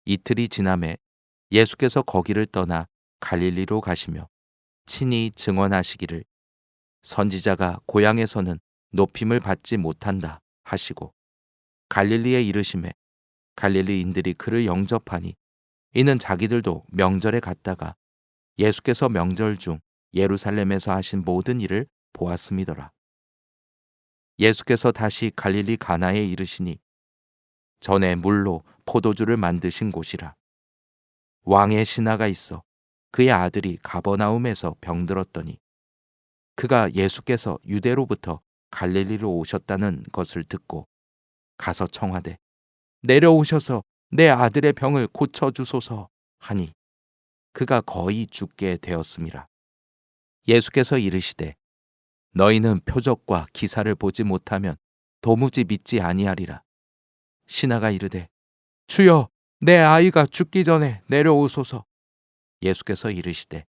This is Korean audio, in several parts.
이틀이 지남에 예수께서 거기를 떠나 갈릴리로 가시며 친히 증언하시기를 선지자가 고향에서는 높임을 받지 못한다 하시고 갈릴리에 이르심에 갈릴리인들이 그를 영접하니 이는 자기들도 명절에 갔다가 예수께서 명절 중 예루살렘에서 하신 모든 일을 보았음이더라. 예수께서 다시 갈릴리 가나에 이르시니 전에 물로 포도주를 만드신 곳이라. 왕의 신하가 있어 그의 아들이 가버나움에서 병들었더니 그가 예수께서 유대로부터 갈릴리로 오셨다는 것을 듣고 가서 청하되 내려오셔서 내 아들의 병을 고쳐주소서 하니 그가 거의 죽게 되었음이라. 예수께서 이르시되 너희는 표적과 기사를 보지 못하면 도무지 믿지 아니하리라. 신하가 이르되 주여 내 아이가 죽기 전에 내려오소서. 예수께서 이르시되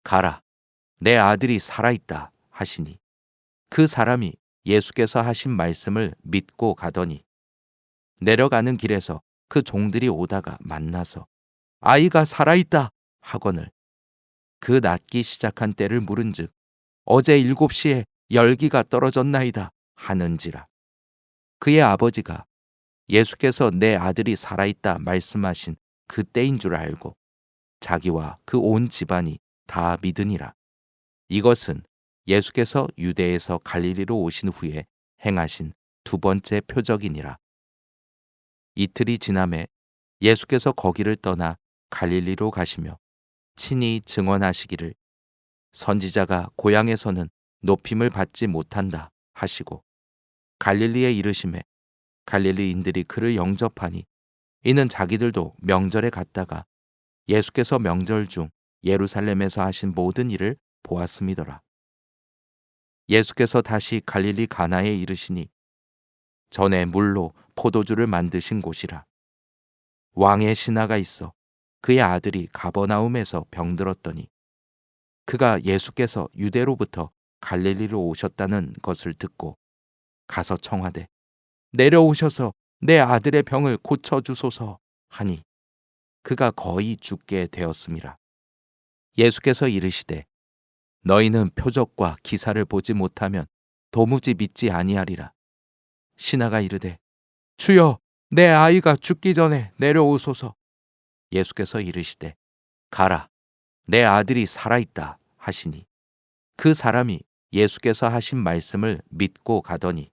가라 내 아들이 살아있다 하시니 그 사람이 예수께서 하신 말씀을 믿고 가더니 내려가는 길에서 그 종들이 오다가 만나서 아이가 살아있다 하거늘 그 낫기 시작한 때를 물은즉 어제 7시에 열기가 떨어졌나이다 하는지라. 그의 아버지가 예수께서 내 아들이 살아있다 말씀하신 그 때인 줄 알고 자기와 그 온 집안이 다 믿으니라. 이것은 예수께서 유대에서 갈릴리로 오신 후에 행하신 두 번째 표적이니라. 이틀이 지남에 예수께서 거기를 떠나 갈릴리로 가시며 친히 증언하시기를 선지자가 고향에서는 높임을 받지 못한다 하시고 갈릴리에 이르심에 갈릴리인들이 그를 영접하니 이는 자기들도 명절에 갔다가 예수께서 명절 중 예루살렘에서 하신 모든 일을 보았음이더라. 예수께서 다시 갈릴리 가나에 이르시니 전에 물로 포도주를 만드신 곳이라. 왕의 신하가 있어 그의 아들이 가버나움에서 병들었더니 그가 예수께서 유대로부터 갈릴리로 오셨다는 것을 듣고 가서 청하되 내려오셔서 내 아들의 병을 고쳐주소서 하니 그가 거의 죽게 되었음이라. 예수께서 이르시되 너희는 표적과 기사를 보지 못하면 도무지 믿지 아니하리라. 신하가 이르되 주여 내 아이가 죽기 전에 내려오소서. 예수께서 이르시되 가라 내 아들이 살아있다 하시니 그 사람이 예수께서 하신 말씀을 믿고 가더니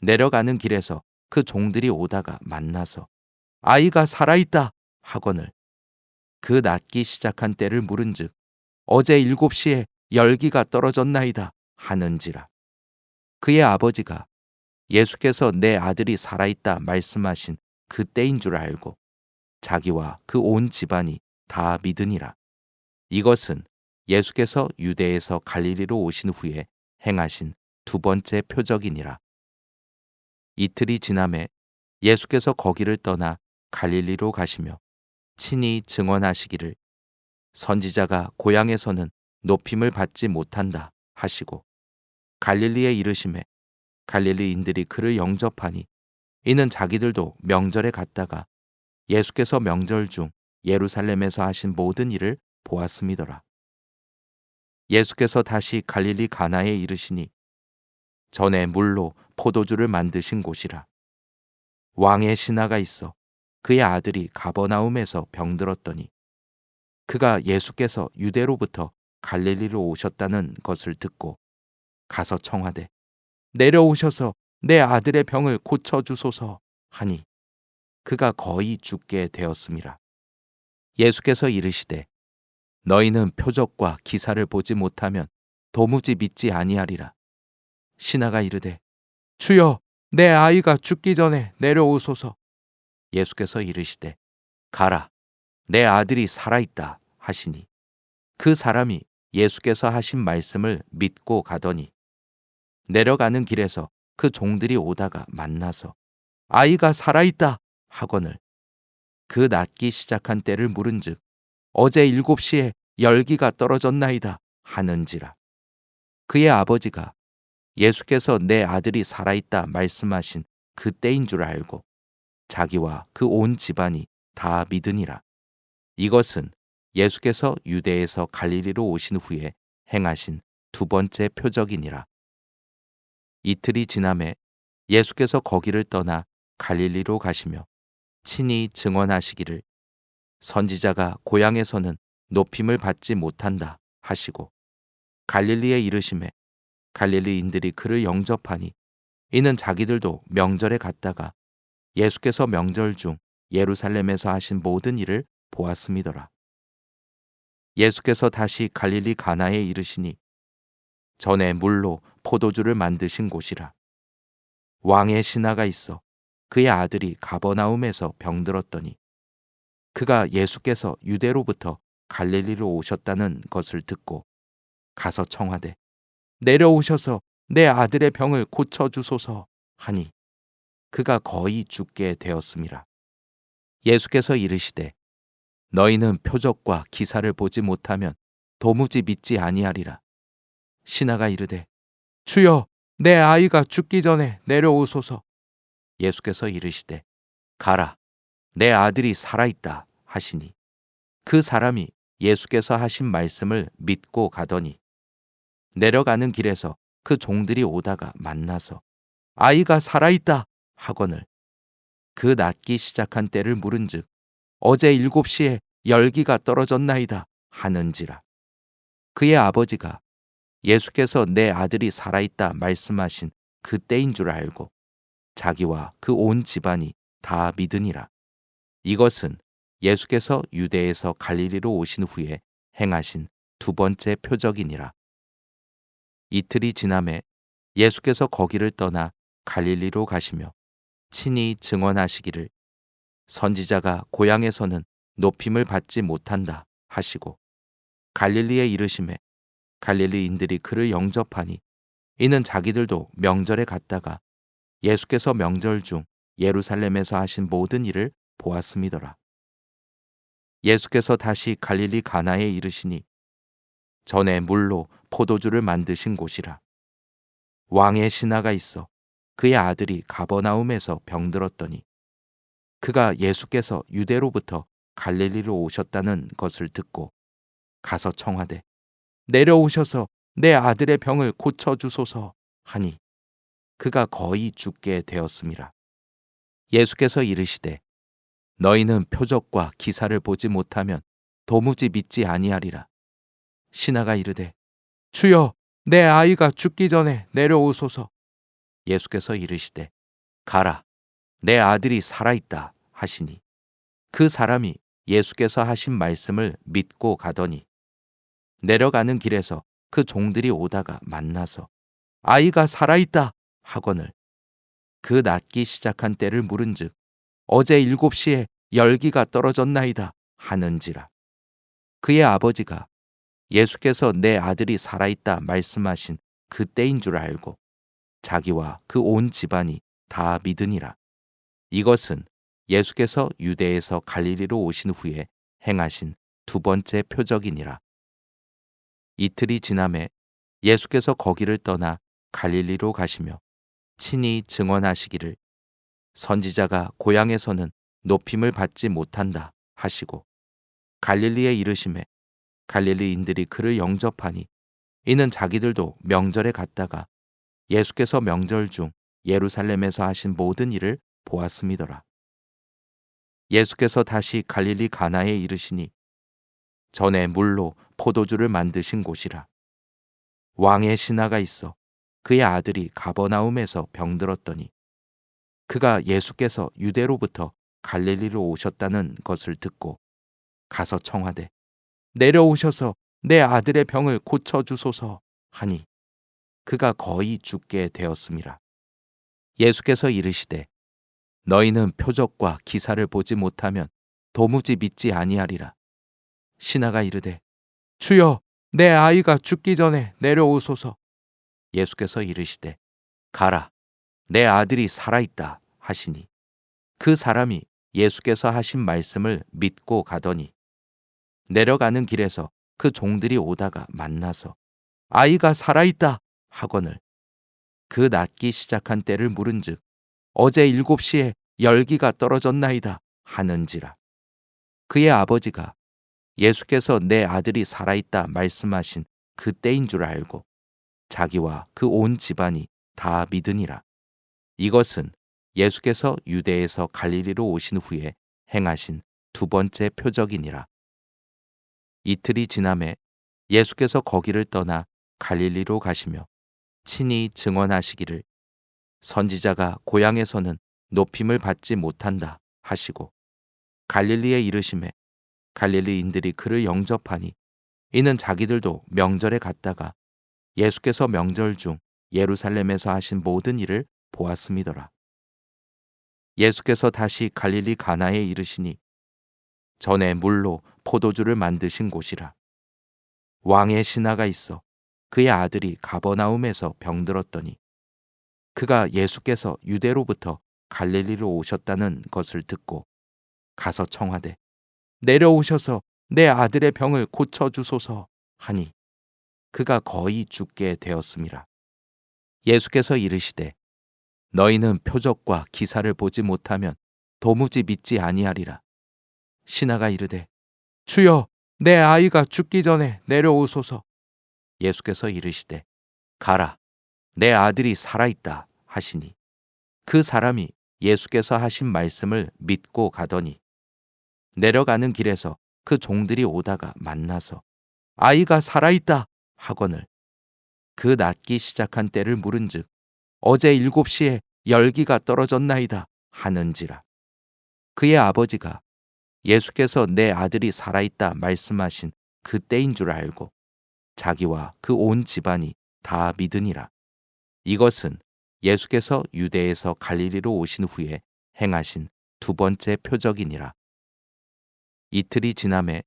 내려가는 길에서 그 종들이 오다가 만나서 아이가 살아있다 하거늘 그 낫기 시작한 때를 물은즉 어제 7시에 열기가 떨어졌나이다 하는지라. 그의 아버지가 예수께서 내 아들이 살아있다 말씀하신 그 때인 줄 알고 자기와 그 온 집안이 다 믿으니라. 이것은 예수께서 유대에서 갈릴리로 오신 후에 행하신 두 번째 표적이니라. 이틀이 지남에 예수께서 거기를 떠나 갈릴리로 가시며 친히 증언하시기를 선지자가 고향에서는 높임을 받지 못한다 하시고 갈릴리에 이르심에 갈릴리인들이 그를 영접하니 이는 자기들도 명절에 갔다가 예수께서 명절 중 예루살렘에서 하신 모든 일을 보았음이더라. 예수께서 다시 갈릴리 가나에 이르시니 전에 물로 포도주를 만드신 곳이라. 왕의 신하가 있어 그의 아들이 가버나움에서 병들었더니 그가 예수께서 유대로부터 갈릴리로 오셨다는 것을 듣고 가서 청하되 내려오셔서 내 아들의 병을 고쳐주소서 하니 그가 거의 죽게 되었음이라. 예수께서 이르시되 너희는 표적과 기사를 보지 못하면 도무지 믿지 아니하리라. 신하가 이르되 주여 내 아이가 죽기 전에 내려오소서. 예수께서 이르시되 가라 내 아들이 살아있다 하시니 그 사람이 예수께서 하신 말씀을 믿고 가더니 내려가는 길에서 그 종들이 오다가 만나서 아이가 살아있다 하거늘 그 낫기 시작한 때를 물은즉 어제 7시에 열기가 떨어졌나이다 하는지라. 그의 아버지가 예수께서 내 아들이 살아있다 말씀하신 그 때인 줄 알고 자기와 그 온 집안이 다 믿으니라. 이것은 예수께서 유대에서 갈릴리로 오신 후에 행하신 두 번째 표적이니라. 이틀이 지남에 예수께서 거기를 떠나 갈릴리로 가시며 친히 증언하시기를 선지자가 고향에서는 높임을 받지 못한다 하시고 갈릴리에 이르심에 갈릴리인들이 그를 영접하니 이는 자기들도 명절에 갔다가 예수께서 명절 중 예루살렘에서 하신 모든 일을 보았음이더라. 예수께서 다시 갈릴리 가나에 이르시니 전에 물로 포도주를 만드신 곳이라. 왕의 신하가 있어 그의 아들이 가버나움에서 병들었더니 그가 예수께서 유대로부터 갈릴리로 오셨다는 것을 듣고 가서 청하되 내려오셔서 내 아들의 병을 고쳐주소서 하니 그가 거의 죽게 되었음이라. 예수께서 이르시되 너희는 표적과 기사를 보지 못하면 도무지 믿지 아니하리라. 신하가 이르되 주여 내 아이가 죽기 전에 내려오소서. 예수께서 이르시되 가라 내 아들이 살아있다 하시니 그 사람이 예수께서 하신 말씀을 믿고 가더니 내려가는 길에서 그 종들이 오다가 만나서 아이가 살아있다 하거늘 그 낫기 시작한 때를 물은즉 어제 7시에 열기가 떨어졌나이다 하는지라. 그의 아버지가 예수께서 내 아들이 살아있다 말씀하신 그 때인 줄 알고 자기와 그 온 집안이 다 믿으니라. 이것은 예수께서 유대에서 갈릴리로 오신 후에 행하신 두 번째 표적이니라. 이틀이 지남에 예수께서 거기를 떠나 갈릴리로 가시며 친히 증언하시기를 선지자가 고향에서는 높임을 받지 못한다 하시고 갈릴리에 이르심에 갈릴리인들이 그를 영접하니 이는 자기들도 명절에 갔다가 예수께서 명절 중 예루살렘에서 하신 모든 일을 보았음이더라. 예수께서 다시 갈릴리 가나에 이르시니 전에 물로 포도주를 만드신 곳이라. 왕의 신하가 있어 그의 아들이 가버나움에서 병들었더니 그가 예수께서 유대로부터 갈릴리로 오셨다는 것을 듣고 가서 청하되 내려오셔서 내 아들의 병을 고쳐주소서 하니 그가 거의 죽게 되었음이라. 예수께서 이르시되 너희는 표적과 기사를 보지 못하면 도무지 믿지 아니하리라. 신하가 이르되 주여 내 아이가 죽기 전에 내려오소서. 예수께서 이르시되 가라 내 아들이 살아있다 하시니 그 사람이 예수께서 하신 말씀을 믿고 가더니 내려가는 길에서 그 종들이 오다가 만나서 아이가 살아있다 하거늘 그 낫기 시작한 때를 물은즉 어제 7시에 열기가 떨어졌나이다 하는지라. 그의 아버지가 예수께서 내 아들이 살아있다 말씀하신 그 때인 줄 알고 자기와 그 온 집안이 다 믿으니라. 이것은 예수께서 유대에서 갈릴리로 오신 후에 행하신 두 번째 표적이니라. 이틀이 지남에 예수께서 거기를 떠나 갈릴리로 가시며 친히 증언하시기를 선지자가 고향에서는 높임을 받지 못한다 하시고 갈릴리에 이르심에 갈릴리인들이 그를 영접하니 이는 자기들도 명절에 갔다가 예수께서 명절 중 예루살렘에서 하신 모든 일을 보았음이더라. 예수께서 다시 갈릴리 가나에 이르시니 전에 물로 포도주를 만드신 곳이라. 왕의 신하가 있어 그의 아들이 가버나움에서 병들었더니 그가 예수께서 유대로부터 갈릴리로 오셨다는 것을 듣고 가서 청하되 내려오셔서 내 아들의 병을 고쳐주소서 하니 그가 거의 죽게 되었음이라. 예수께서 이르시되 너희는 표적과 기사를 보지 못하면 도무지 믿지 아니하리라. 신하가 이르되 주여 내 아이가 죽기 전에 내려오소서. 예수께서 이르시되 가라 내 아들이 살아있다 하시니 그 사람이 예수께서 하신 말씀을 믿고 가더니 내려가는 길에서 그 종들이 오다가 만나서 아이가 살아있다 하거늘 그 낫기 시작한 때를 물은즉 어제 7시에 열기가 떨어졌나이다 하는지라. 그의 아버지가 예수께서 내 아들이 살아있다 말씀하신 그 때인 줄 알고 자기와 그 온 집안이 다 믿으니라. 이것은 예수께서 유대에서 갈릴리로 오신 후에 행하신 두 번째 표적이니라. 이틀이 지남에 예수께서 거기를 떠나 갈릴리로 가시며 친히 증언하시기를 선지자가 고향에서는 높임을 받지 못한다 하시고 갈릴리에 이르심에 갈릴리인들이 그를 영접하니 이는 자기들도 명절에 갔다가 예수께서 명절 중 예루살렘에서 하신 모든 일을 보았음이더라. 예수께서 다시 갈릴리 가나에 이르시니 전에 물로 포도주를 만드신 곳이라. 왕의 신하가 있어 그의 아들이 가버나움에서 병들었더니 그가 예수께서 유대로부터 갈릴리로 오셨다는 것을 듣고 가서 청하되 내려오셔서 내 아들의 병을 고쳐주소서 하니 그가 거의 죽게 되었음이라. 예수께서 이르시되 너희는 표적과 기사를 보지 못하면 도무지 믿지 아니하리라. 신하가 이르되 주여 내 아이가 죽기 전에 내려오소서. 예수께서 이르시되 가라 내 아들이 살아있다 하시니 그 사람이 예수께서 하신 말씀을 믿고 가더니 내려가는 길에서 그 종들이 오다가 만나서 아이가 살아있다 하거늘 그 낫기 시작한 때를 물은즉 어제 7시에 열기가 떨어졌나이다 하는지라. 그의 아버지가 예수께서 내 아들이 살아있다 말씀하신 그 때인 줄 알고 자기와 그 온 집안이 다 믿으니라. 이것은 예수께서 유대에서 갈릴리로 오신 후에 행하신 두 번째 표적이니라. 이틀이 지남에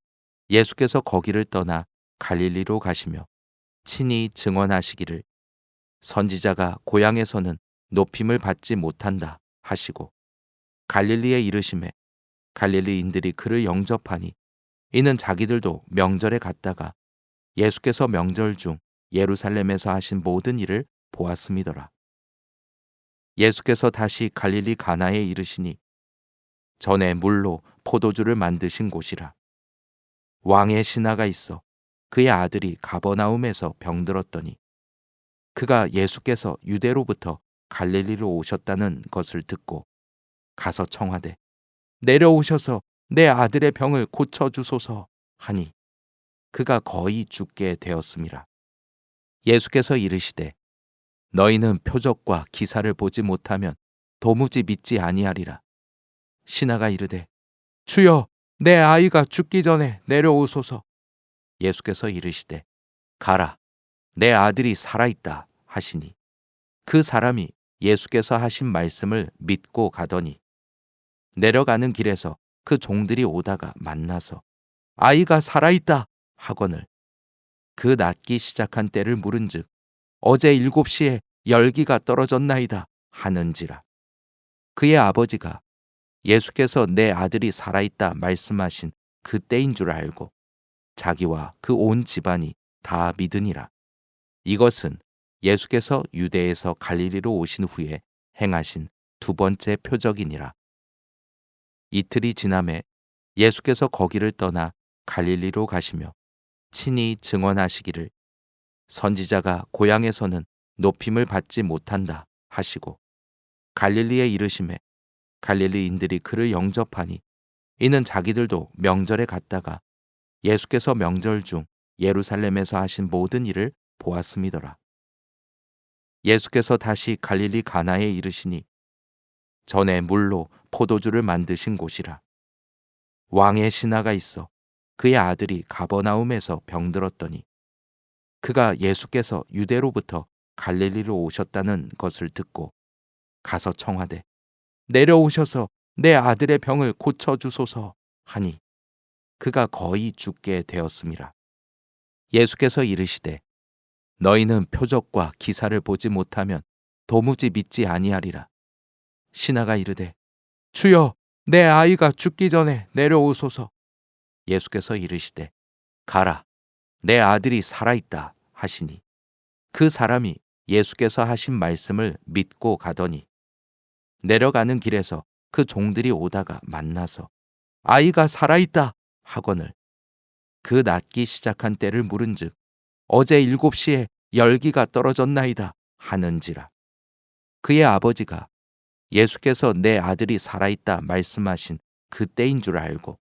예수께서 거기를 떠나 갈릴리로 가시며 친히 증언하시기를 선지자가 고향에서는 높임을 받지 못한다 하시고 갈릴리에 이르심에 갈릴리인들이 그를 영접하니 이는 자기들도 명절에 갔다가 예수께서 명절 중 예루살렘에서 하신 모든 일을 보았음이더라. 예수께서 다시 갈릴리 가나에 이르시니 전에 물로 포도주를 만드신 곳이라. 왕의 신하가 있어 그의 아들이 가버나움에서 병들었더니 그가 예수께서 유대로부터 갈릴리로 오셨다는 것을 듣고 가서 청하되 내려오셔서 내 아들의 병을 고쳐주소서 하니 그가 거의 죽게 되었음이라. 예수께서 이르시되 너희는 표적과 기사를 보지 못하면 도무지 믿지 아니하리라. 신하가 이르되 주여 내 아이가 죽기 전에 내려오소서. 예수께서 이르시되 가라 내 아들이 살아있다 하시니 그 사람이 예수께서 하신 말씀을 믿고 가더니 내려가는 길에서 그 종들이 오다가 만나서 아이가 살아있다 하거늘 그 낫기 시작한 때를 물은즉 어제 7시에 열기가 떨어졌나이다 하는지라. 그의 아버지가 예수께서 내 아들이 살아있다 말씀하신 그 때인 줄 알고 자기와 그 온 집안이 다 믿으니라. 이것은 예수께서 유대에서 갈릴리로 오신 후에 행하신 두 번째 표적이니라. 이틀이 지남에 예수께서 거기를 떠나 갈릴리로 가시며 친히 증언하시기를 선지자가 고향에서는 높임을 받지 못한다 하시고 갈릴리에 이르심에 갈릴리인들이 그를 영접하니 이는 자기들도 명절에 갔다가 예수께서 명절 중 예루살렘에서 하신 모든 일을 보았음이더라. 예수께서 다시 갈릴리 가나에 이르시니 전에 물로 포도주를 만드신 곳이라. 왕의 신하가 있어 그의 아들이 가버나움에서 병들었더니 그가 예수께서 유대로부터 갈릴리로 오셨다는 것을 듣고 가서 청하되 내려오셔서 내 아들의 병을 고쳐주소서 하니 그가 거의 죽게 되었음이라. 예수께서 이르시되 너희는 표적과 기사를 보지 못하면 도무지 믿지 아니하리라. 신하가 이르되 주여 내 아이가 죽기 전에 내려오소서. 예수께서 이르시되 가라 내 아들이 살아있다 하시니 그 사람이 예수께서 하신 말씀을 믿고 가더니 내려가는 길에서 그 종들이 오다가 만나서 아이가 살아있다 하거늘 그 낫기 시작한 때를 물은즉 어제 7시에 열기가 떨어졌나이다 하는지라. 그의 아버지가 예수께서 내 아들이 살아있다 말씀하신 그 때인 줄 알고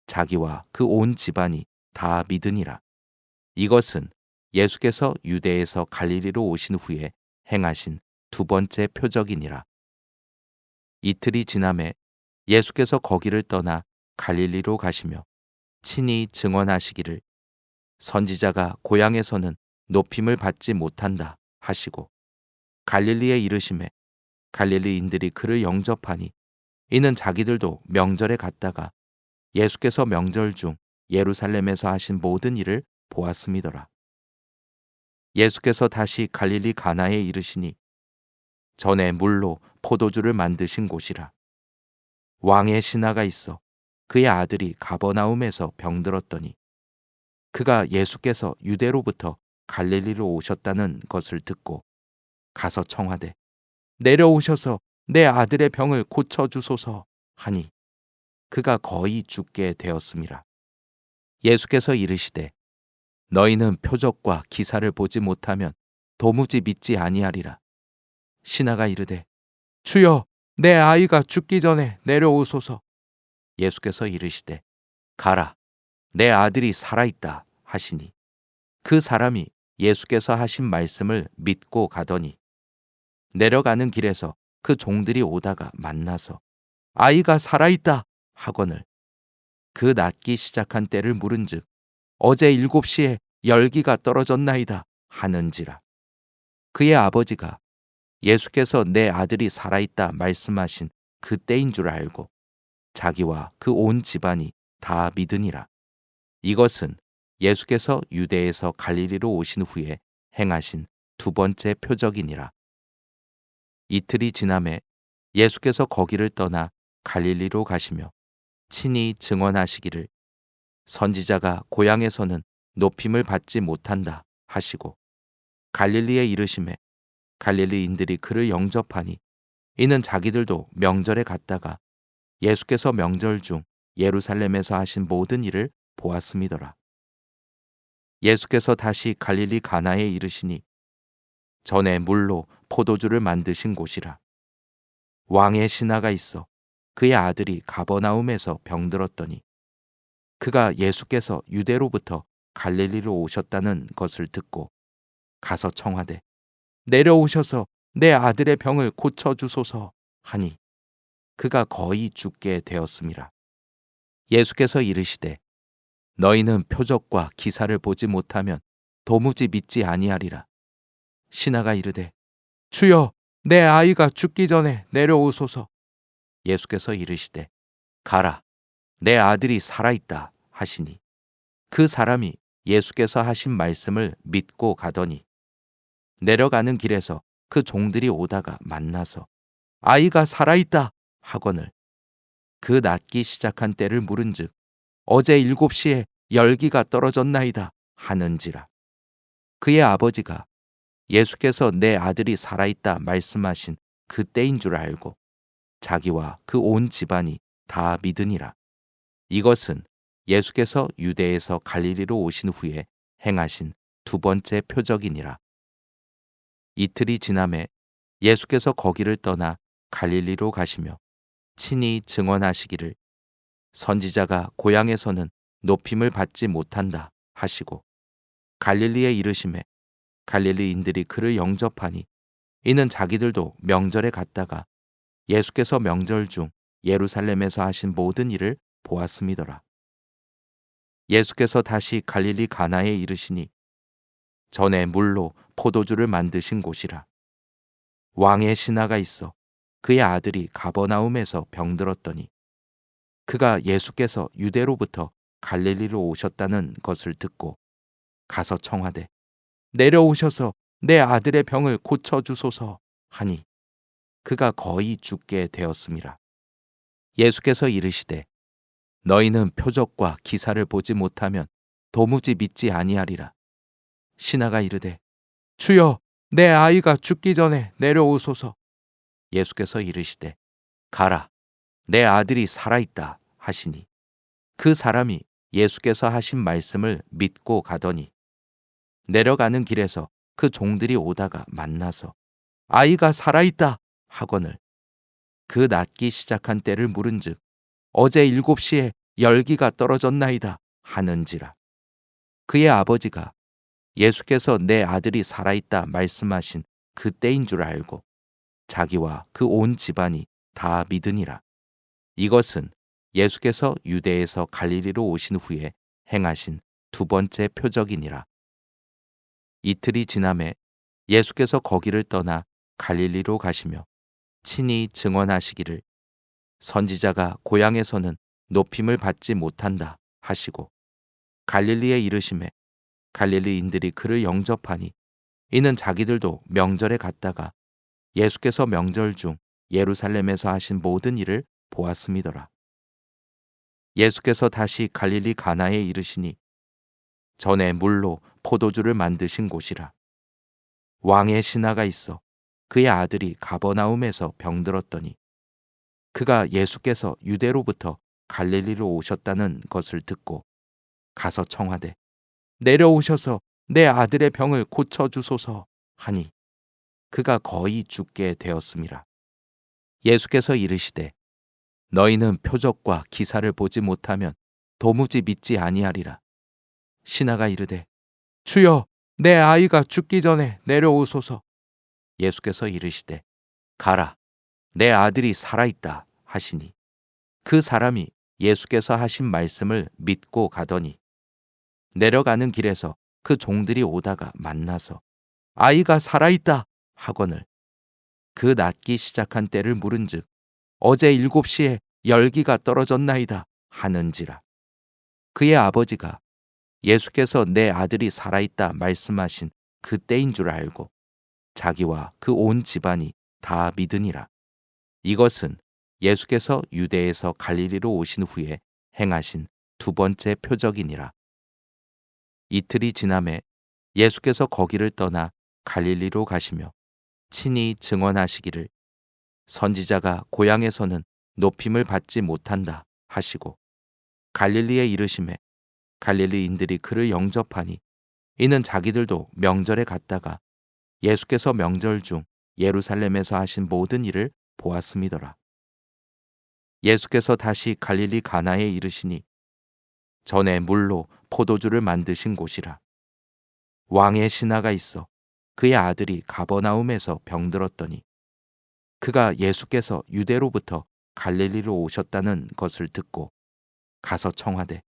자기와 그 온 집안이 다 믿으니라. 이것은 예수께서 유대에서 갈릴리로 오신 후에 행하신 두 번째 표적이니라. 이틀이 지남에 예수께서 거기를 떠나 갈릴리로 가시며 친히 증언하시기를 선지자가 고향에서는 높임을 받지 못한다 하시고 갈릴리에 이르심에 갈릴리인들이 그를 영접하니 이는 자기들도 명절에 갔다가 예수께서 명절 중 예루살렘에서 하신 모든 일을 보았음이더라. 예수께서 다시 갈릴리 가나에 이르시니 전에 물로 포도주를 만드신 곳이라. 왕의 신하가 있어 그의 아들이 가버나움에서 병들었더니 그가 예수께서 유대로부터 갈릴리로 오셨다는 것을 듣고 가서 청하되 내려오셔서 내 아들의 병을 고쳐주소서 하니 그가 거의 죽게 되었음이라. 예수께서 이르시되 너희는 표적과 기사를 보지 못하면 도무지 믿지 아니하리라. 신하가 이르되 주여 내 아이가 죽기 전에 내려오소서. 예수께서 이르시되 가라 내 아들이 살아있다 하시니 그 사람이 예수께서 하신 말씀을 믿고 가더니 내려가는 길에서 그 종들이 오다가 만나서 아이가 살아있다 하거늘 그 낫기 시작한 때를 물은즉 어제 7시에 열기가 떨어졌나이다 하는지라. 그의 아버지가 예수께서 내 아들이 살아있다 말씀하신 그 때인 줄 알고 자기와 그 온 집안이 다 믿으니라. 이것은 예수께서 유대에서 갈릴리로 오신 후에 행하신 두 번째 표적이니라. 이틀이 지남에 예수께서 거기를 떠나 갈릴리로 가시며 친히 증언하시기를 선지자가 고향에서는 높임을 받지 못한다 하시고 갈릴리에 이르심에 갈릴리인들이 그를 영접하니 이는 자기들도 명절에 갔다가 예수께서 명절 중 예루살렘에서 하신 모든 일을 보았음이더라. 예수께서 다시 갈릴리 가나에 이르시니 전에 물로 포도주를 만드신 곳이라. 왕의 신하가 있어 그의 아들이 가버나움에서 병들었더니 그가 예수께서 유대로부터 갈릴리로 오셨다는 것을 듣고 가서 청하되 내려오셔서 내 아들의 병을 고쳐주소서 하니 그가 거의 죽게 되었음이라. 예수께서 이르시되 너희는 표적과 기사를 보지 못하면 도무지 믿지 아니하리라. 신하가 이르되 주여 내 아이가 죽기 전에 내려오소서. 예수께서 이르시되 가라 내 아들이 살아있다 하시니 그 사람이 예수께서 하신 말씀을 믿고 가더니 내려가는 길에서 그 종들이 오다가 만나서 아이가 살아있다 하거늘 그 낫기 시작한 때를 물은즉 어제 7시에 열기가 떨어졌나이다 하는지라. 그의 아버지가 예수께서 내 아들이 살아있다 말씀하신 그 때인 줄 알고 자기와 그 온 집안이 다 믿으니라. 이것은 예수께서 유대에서 갈릴리로 오신 후에 행하신 두 번째 표적이니라. 이틀이 지남에 예수께서 거기를 떠나 갈릴리로 가시며 친히 증언하시기를 선지자가 고향에서는 높임을 받지 못한다 하시고 갈릴리에 이르심에 갈릴리인들이 그를 영접하니 이는 자기들도 명절에 갔다가 예수께서 명절 중 예루살렘에서 하신 모든 일을 보았음이더라. 예수께서 다시 갈릴리 가나에 이르시니 전에 물로 포도주를 만드신 곳이라. 왕의 신하가 있어 그의 아들이 가버나움에서 병들었더니 그가 예수께서 유대로부터 갈릴리로 오셨다는 것을 듣고 가서 청하되 내려오셔서 내 아들의 병을 고쳐주소서 하니 그가 거의 죽게 되었음이라. 예수께서 이르시되 너희는 표적과 기사를 보지 못하면 도무지 믿지 아니하리라. 신하가 이르되 주여 내 아이가 죽기 전에 내려오소서. 예수께서 이르시되 가라 내 아들이 살아있다 하시니 그 사람이 예수께서 하신 말씀을 믿고 가더니 내려가는 길에서 그 종들이 오다가 만나서 아이가 살아있다 하거늘 그 낫기 시작한 때를 물은즉 어제 7시에 열기가 떨어졌나이다 하는지라. 그의 아버지가 예수께서 내 아들이 살아있다 말씀하신 그 때인 줄 알고 자기와 그 온 집안이 다 믿으니라. 이것은 예수께서 유대에서 갈릴리로 오신 후에 행하신 두 번째 표적이니라. 이틀이 지남에 예수께서 거기를 떠나 갈릴리로 가시며 친히 증언하시기를 선지자가 고향에서는 높임을 받지 못한다 하시고 갈릴리에 이르심에 갈릴리인들이 그를 영접하니 이는 자기들도 명절에 갔다가 예수께서 명절 중 예루살렘에서 하신 모든 일을 보았음이더라. 예수께서 다시 갈릴리 가나에 이르시니 전에 물로 포도주를 만드신 곳이라. 왕의 신하가 있어 그의 아들이 가버나움에서 병들었더니 그가 예수께서 유대로부터 갈릴리로 오셨다는 것을 듣고 가서 청하되 내려오셔서 내 아들의 병을 고쳐주소서 하니 그가 거의 죽게 되었음이라. 예수께서 이르시되 너희는 표적과 기사를 보지 못하면 도무지 믿지 아니하리라. 신하가 이르되 주여 내 아이가 죽기 전에 내려오소서. 예수께서 이르시되 가라 내 아들이 살아있다 하시니 그 사람이 예수께서 하신 말씀을 믿고 가더니 내려가는 길에서 그 종들이 오다가 만나서 아이가 살아있다 하거늘 그 낫기 시작한 때를 물은즉 어제 7시에 열기가 떨어졌나이다 하는지라. 그의 아버지가 예수께서 내 아들이 살아있다 말씀하신 그 때인 줄 알고 자기와 그 온 집안이 다 믿으니라. 이것은 예수께서 유대에서 갈릴리로 오신 후에 행하신 두 번째 표적이니라. 이틀이 지남에 예수께서 거기를 떠나 갈릴리로 가시며 친히 증언하시기를 선지자가 고향에서는 높임을 받지 못한다 하시고 갈릴리에 이르심에 갈릴리인들이 그를 영접하니 이는 자기들도 명절에 갔다가 예수께서 명절 중 예루살렘에서 하신 모든 일을 보았음이더라. 예수께서 다시 갈릴리 가나에 이르시니 전에 물로 포도주를 만드신 곳이라. 왕의 신하가 있어 그의 아들이 가버나움에서 병들었더니 그가 예수께서 유대로부터 갈릴리로 오셨다는 것을 듣고 가서 청하되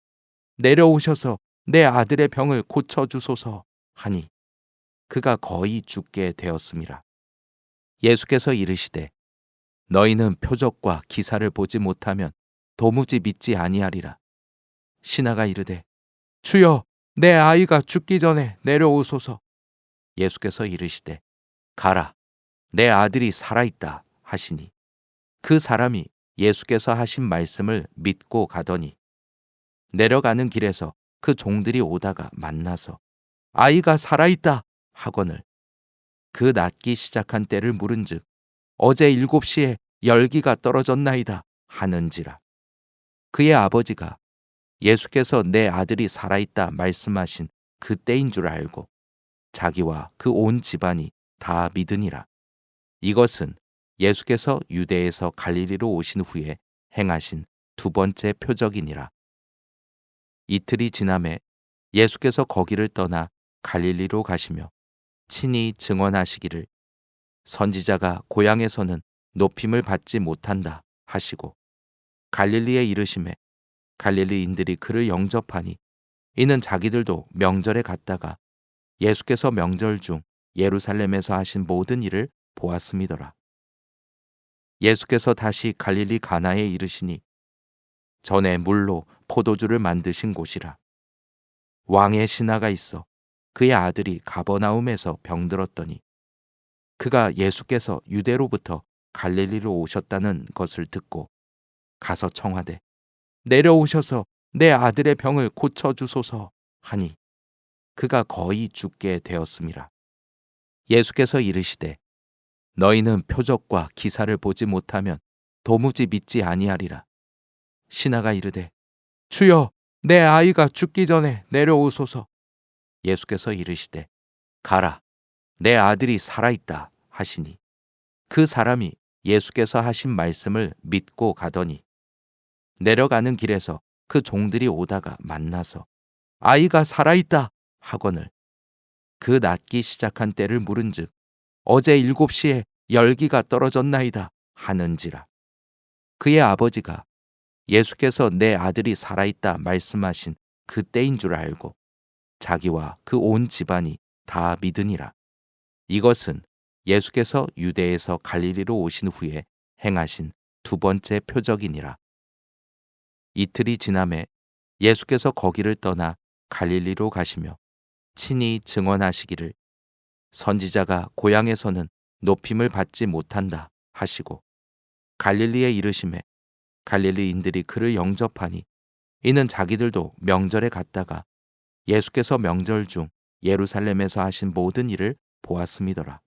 내려오셔서 내 아들의 병을 고쳐주소서 하니 그가 거의 죽게 되었음이라. 예수께서 이르시되 너희는 표적과 기사를 보지 못하면 도무지 믿지 아니하리라. 신하가 이르되 주여 내 아이가 죽기 전에 내려오소서. 예수께서 이르시되 가라 내 아들이 살아있다 하시니 그 사람이 예수께서 하신 말씀을 믿고 가더니 내려가는 길에서 그 종들이 오다가 만나서 아이가 살아있다 하거늘 그 낫기 시작한 때를 물은즉 어제 7시에 열기가 떨어졌나이다 하는지라. 그의 아버지가 예수께서 내 아들이 살아있다 말씀하신 그 때인 줄 알고 자기와 그 온 집안이 다 믿으니라. 이것은 예수께서 유대에서 갈릴리로 오신 후에 행하신 두 번째 표적이니라. 이틀이 지남에 예수께서 거기를 떠나 갈릴리로 가시며 친히 증언하시기를 선지자가 고향에서는 높임을 받지 못한다 하시고 갈릴리에 이르심에 갈릴리인들이 그를 영접하니 이는 자기들도 명절에 갔다가 예수께서 명절 중 예루살렘에서 하신 모든 일을 보았음이더라. 예수께서 다시 갈릴리 가나에 이르시니 전에 물로 포도주를 만드신 곳이라. 왕의 신하가 있어 그의 아들이 가버나움에서 병들었더니 그가 예수께서 유대로부터 갈릴리로 오셨다는 것을 듣고 가서 청하되 내려오셔서 내 아들의 병을 고쳐주소서 하니 그가 거의 죽게 되었음이라. 예수께서 이르시되 너희는 표적과 기사를 보지 못하면 도무지 믿지 아니하리라. 신하가 이르되 주여, 내 아이가 죽기 전에 내려오소서. 예수께서 이르시되 가라, 내 아들이 살아있다 하시니 그 사람이 예수께서 하신 말씀을 믿고 가더니 내려가는 길에서 그 종들이 오다가 만나서 아이가 살아있다 하거늘 그 낫기 시작한 때를 물은즉 어제 7시에 열기가 떨어졌나이다 하는지라. 그의 아버지가 예수께서 내 아들이 살아있다 말씀하신 그 때인 줄 알고 자기와 그 온 집안이 다 믿으니라. 이것은 예수께서 유대에서 갈릴리로 오신 후에 행하신 두 번째 표적이니라. 이틀이 지남에 예수께서 거기를 떠나 갈릴리로 가시며 친히 증언하시기를 선지자가 고향에서는 높임을 받지 못한다 하시고 갈릴리에 이르심에 갈릴리인들이 그를 영접하니 이는 자기들도 명절에 갔다가 예수께서 명절 중 예루살렘에서 하신 모든 일을 보았음이더라.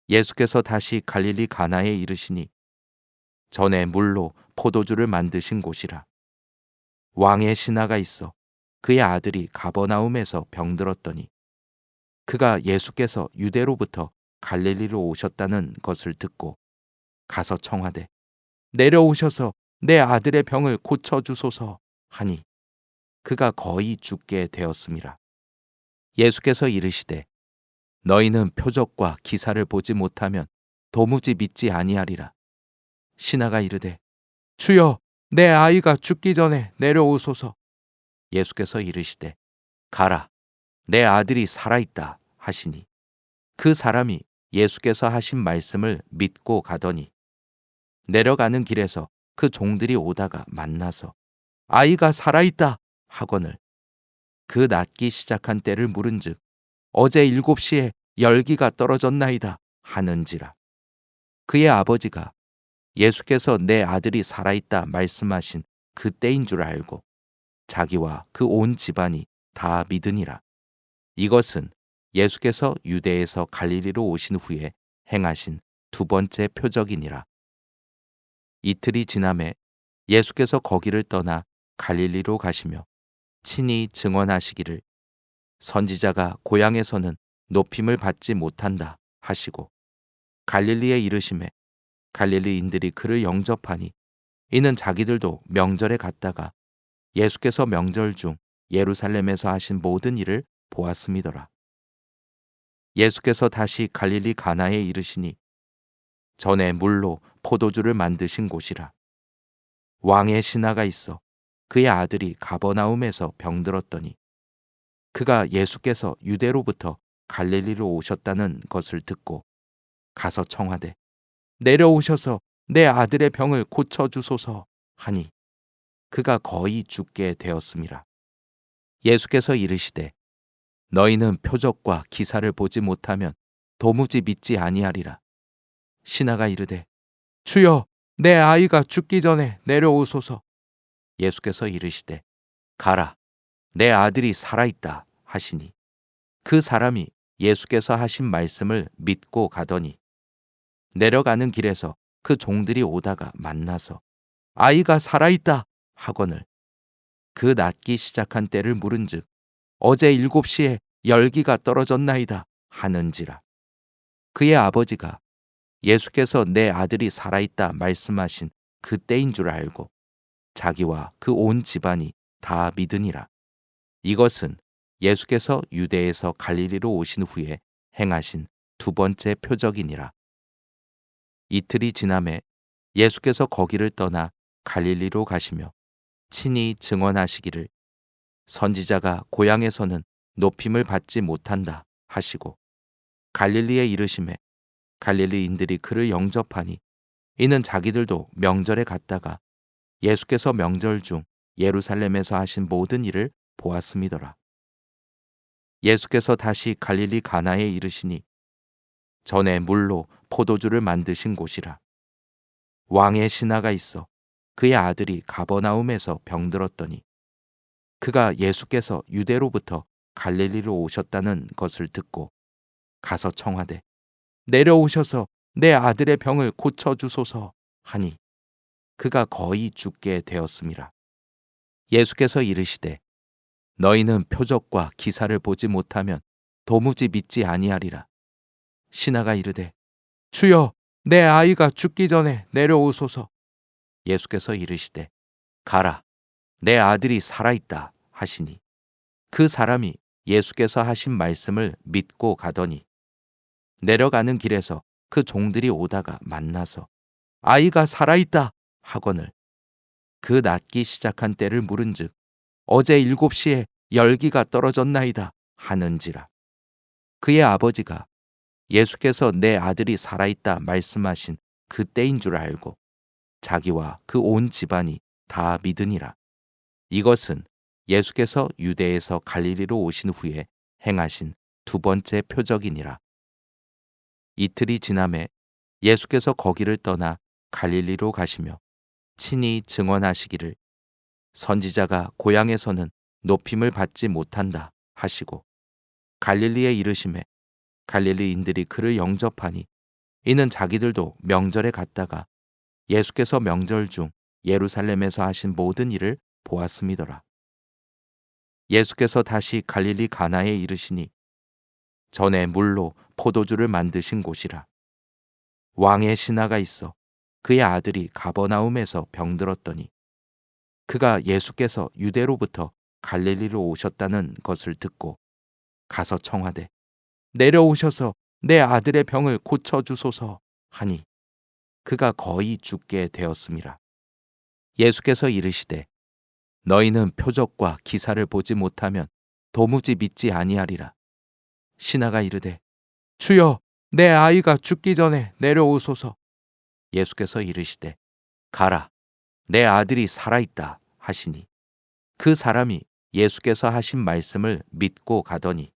예수께서 다시 갈릴리 가나에 이르시니 전에 물로 포도주를 만드신 곳이라. 왕의 신하가 있어 그의 아들이 가버나움에서 병들었더니 그가 예수께서 유대로부터 갈릴리로 오셨다는 것을 듣고 가서 청하되 내려오셔서 내 아들의 병을 고쳐주소서 하니 그가 거의 죽게 되었음이라. 예수께서 이르시되 너희는 표적과 기사를 보지 못하면 도무지 믿지 아니하리라. 신하가 이르되 주여, 내 아이가 죽기 전에 내려오소서. 예수께서 이르시되 가라, 내 아들이 살아있다 하시니 그 사람이 예수께서 하신 말씀을 믿고 가더니 내려가는 길에서 그 종들이 오다가 만나서 아이가 살아있다 하거늘 그 낫기 시작한 때를 물은즉 어제 7시에 열기가 떨어졌나이다 하는지라. 그의 아버지가 예수께서 내 아들이 살아있다 말씀하신 그 때인 줄 알고 자기와 그 온 집안이 다 믿으니라. 이것은 예수께서 유대에서 갈릴리로 오신 후에 행하신 두 번째 표적이니라. 이틀이 지남에 예수께서 거기를 떠나 갈릴리로 가시며 친히 증언하시기를 선지자가 고향에서는 높임을 받지 못한다 하시고 갈릴리에 이르심에 갈릴리인들이 그를 영접하니 이는 자기들도 명절에 갔다가 예수께서 명절 중 예루살렘에서 하신 모든 일을 보았음이더라. 예수께서 다시 갈릴리 가나에 이르시니 전에 물로 포도주를 만드신 곳이라. 왕의 신하가 있어 그의 아들이 가버나움에서 병들었더니 그가 예수께서 유대로부터 갈릴리로 오셨다는 것을 듣고 가서 청하되 내려오셔서 내 아들의 병을 고쳐주소서 하니 그가 거의 죽게 되었음이라. 예수께서 이르시되 너희는 표적과 기사를 보지 못하면 도무지 믿지 아니하리라. 신하가 이르되 주여, 내 아이가 죽기 전에 내려오소서. 예수께서 이르시되 가라, 내 아들이 살아있다 하시니 그 사람이 예수께서 하신 말씀을 믿고 가더니 내려가는 길에서 그 종들이 오다가 만나서 아이가 살아있다 하거늘 그 낫기 시작한 때를 물은즉 어제 7시에 열기가 떨어졌나이다 하는지라. 그의 아버지가 예수께서 내 아들이 살아있다 말씀하신 그 때인 줄 알고 자기와 그 온 집안이 다 믿으니라. 이것은 예수께서 유대에서 갈릴리로 오신 후에 행하신 두 번째 표적이니라. 이틀이 지남에 예수께서 거기를 떠나 갈릴리로 가시며 친히 증언하시기를 선지자가 고향에서는 높임을 받지 못한다 하시고 갈릴리에 이르심에 갈릴리인들이 그를 영접하니 이는 자기들도 명절에 갔다가 예수께서 명절 중 예루살렘에서 하신 모든 일을 보았음이더라. 예수께서 다시 갈릴리 가나에 이르시니 전에 물로 포도주를 만드신 곳이라. 왕의 신하가 있어 그의 아들이 가버나움에서 병들었더니 그가 예수께서 유대로부터 갈릴리로 오셨다는 것을 듣고 가서 청하되 내려오셔서 내 아들의 병을 고쳐주소서 하니 그가 거의 죽게 되었음이라. 예수께서 이르시되 너희는 표적과 기사를 보지 못하면 도무지 믿지 아니하리라. 신하가 이르되 주여 내 아이가 죽기 전에 내려오소서. 예수께서 이르시되 가라 내 아들이 살아있다 하시니 그 사람이 예수께서 하신 말씀을 믿고 가더니 내려가는 길에서 그 종들이 오다가 만나서 아이가 살아있다 하거늘 그 낫기 시작한 때를 물은즉 어제 7시에 열기가 떨어졌나이다 하는지라. 그의 아버지가 예수께서 내 아들이 살아있다 말씀하신 그 때인 줄 알고 자기와 그 온 집안이 다 믿으니라. 이것은 예수께서 유대에서 갈릴리로 오신 후에 행하신 두 번째 표적이니라. 이틀이 지남에 예수께서 거기를 떠나 갈릴리로 가시며 친히 증언하시기를 선지자가 고향에서는 높임을 받지 못한다 하시고 갈릴리에 이르심에 갈릴리인들이 그를 영접하니 이는 자기들도 명절에 갔다가 예수께서 명절 중 예루살렘에서 하신 모든 일을 보았음이더라. 예수께서 다시 갈릴리 가나에 이르시니 전에 물로 포도주를 만드신 곳이라. 왕의 신하가 있어 그의 아들이 가버나움에서 병들었더니 그가 예수께서 유대로부터 갈릴리로 오셨다는 것을 듣고 가서 청하되 내려오셔서 내 아들의 병을 고쳐주소서 하니 그가 거의 죽게 되었음이라. 예수께서 이르시되 너희는 표적과 기사를 보지 못하면 도무지 믿지 아니하리라. 신하가 이르되 주여 내 아이가 죽기 전에 내려오소서. 예수께서 이르시되 가라 내 아들이 살아있다 하시니 그 사람이 예수께서 하신 말씀을 믿고 가더니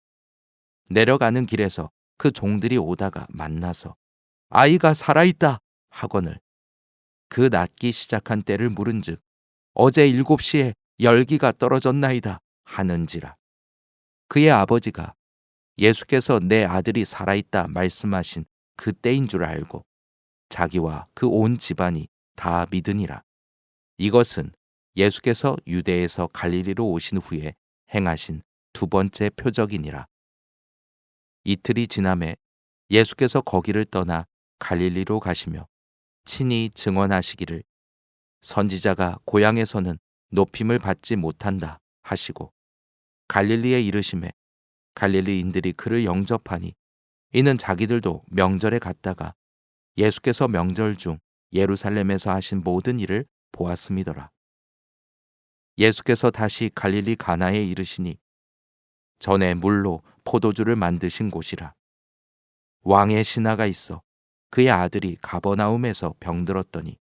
내려가는 길에서 그 종들이 오다가 만나서 아이가 살아있다 하거늘 그 낫기 시작한 때를 물은즉 어제 7시에 열기가 떨어졌나이다 하는지라. 그의 아버지가 예수께서 내 아들이 살아있다 말씀하신 그 때인 줄 알고 자기와 그 온 집안이 다 믿으니라. 이것은 예수께서 유대에서 갈릴리로 오신 후에 행하신 두 번째 표적이니라. 이틀이 지남에 예수께서 거기를 떠나 갈릴리로 가시며 친히 증언하시기를 선지자가 고향에서는 높임을 받지 못한다 하시고 갈릴리에 이르심에 갈릴리인들이 그를 영접하니 이는 자기들도 명절에 갔다가 예수께서 명절 중 예루살렘에서 하신 모든 일을 보았음이더라. 예수께서 다시 갈릴리 가나에 이르시니 전에 물로 포도주를 만드신 곳이라. 왕의 신하가 있어 그의 아들이 가버나움에서 병들었더니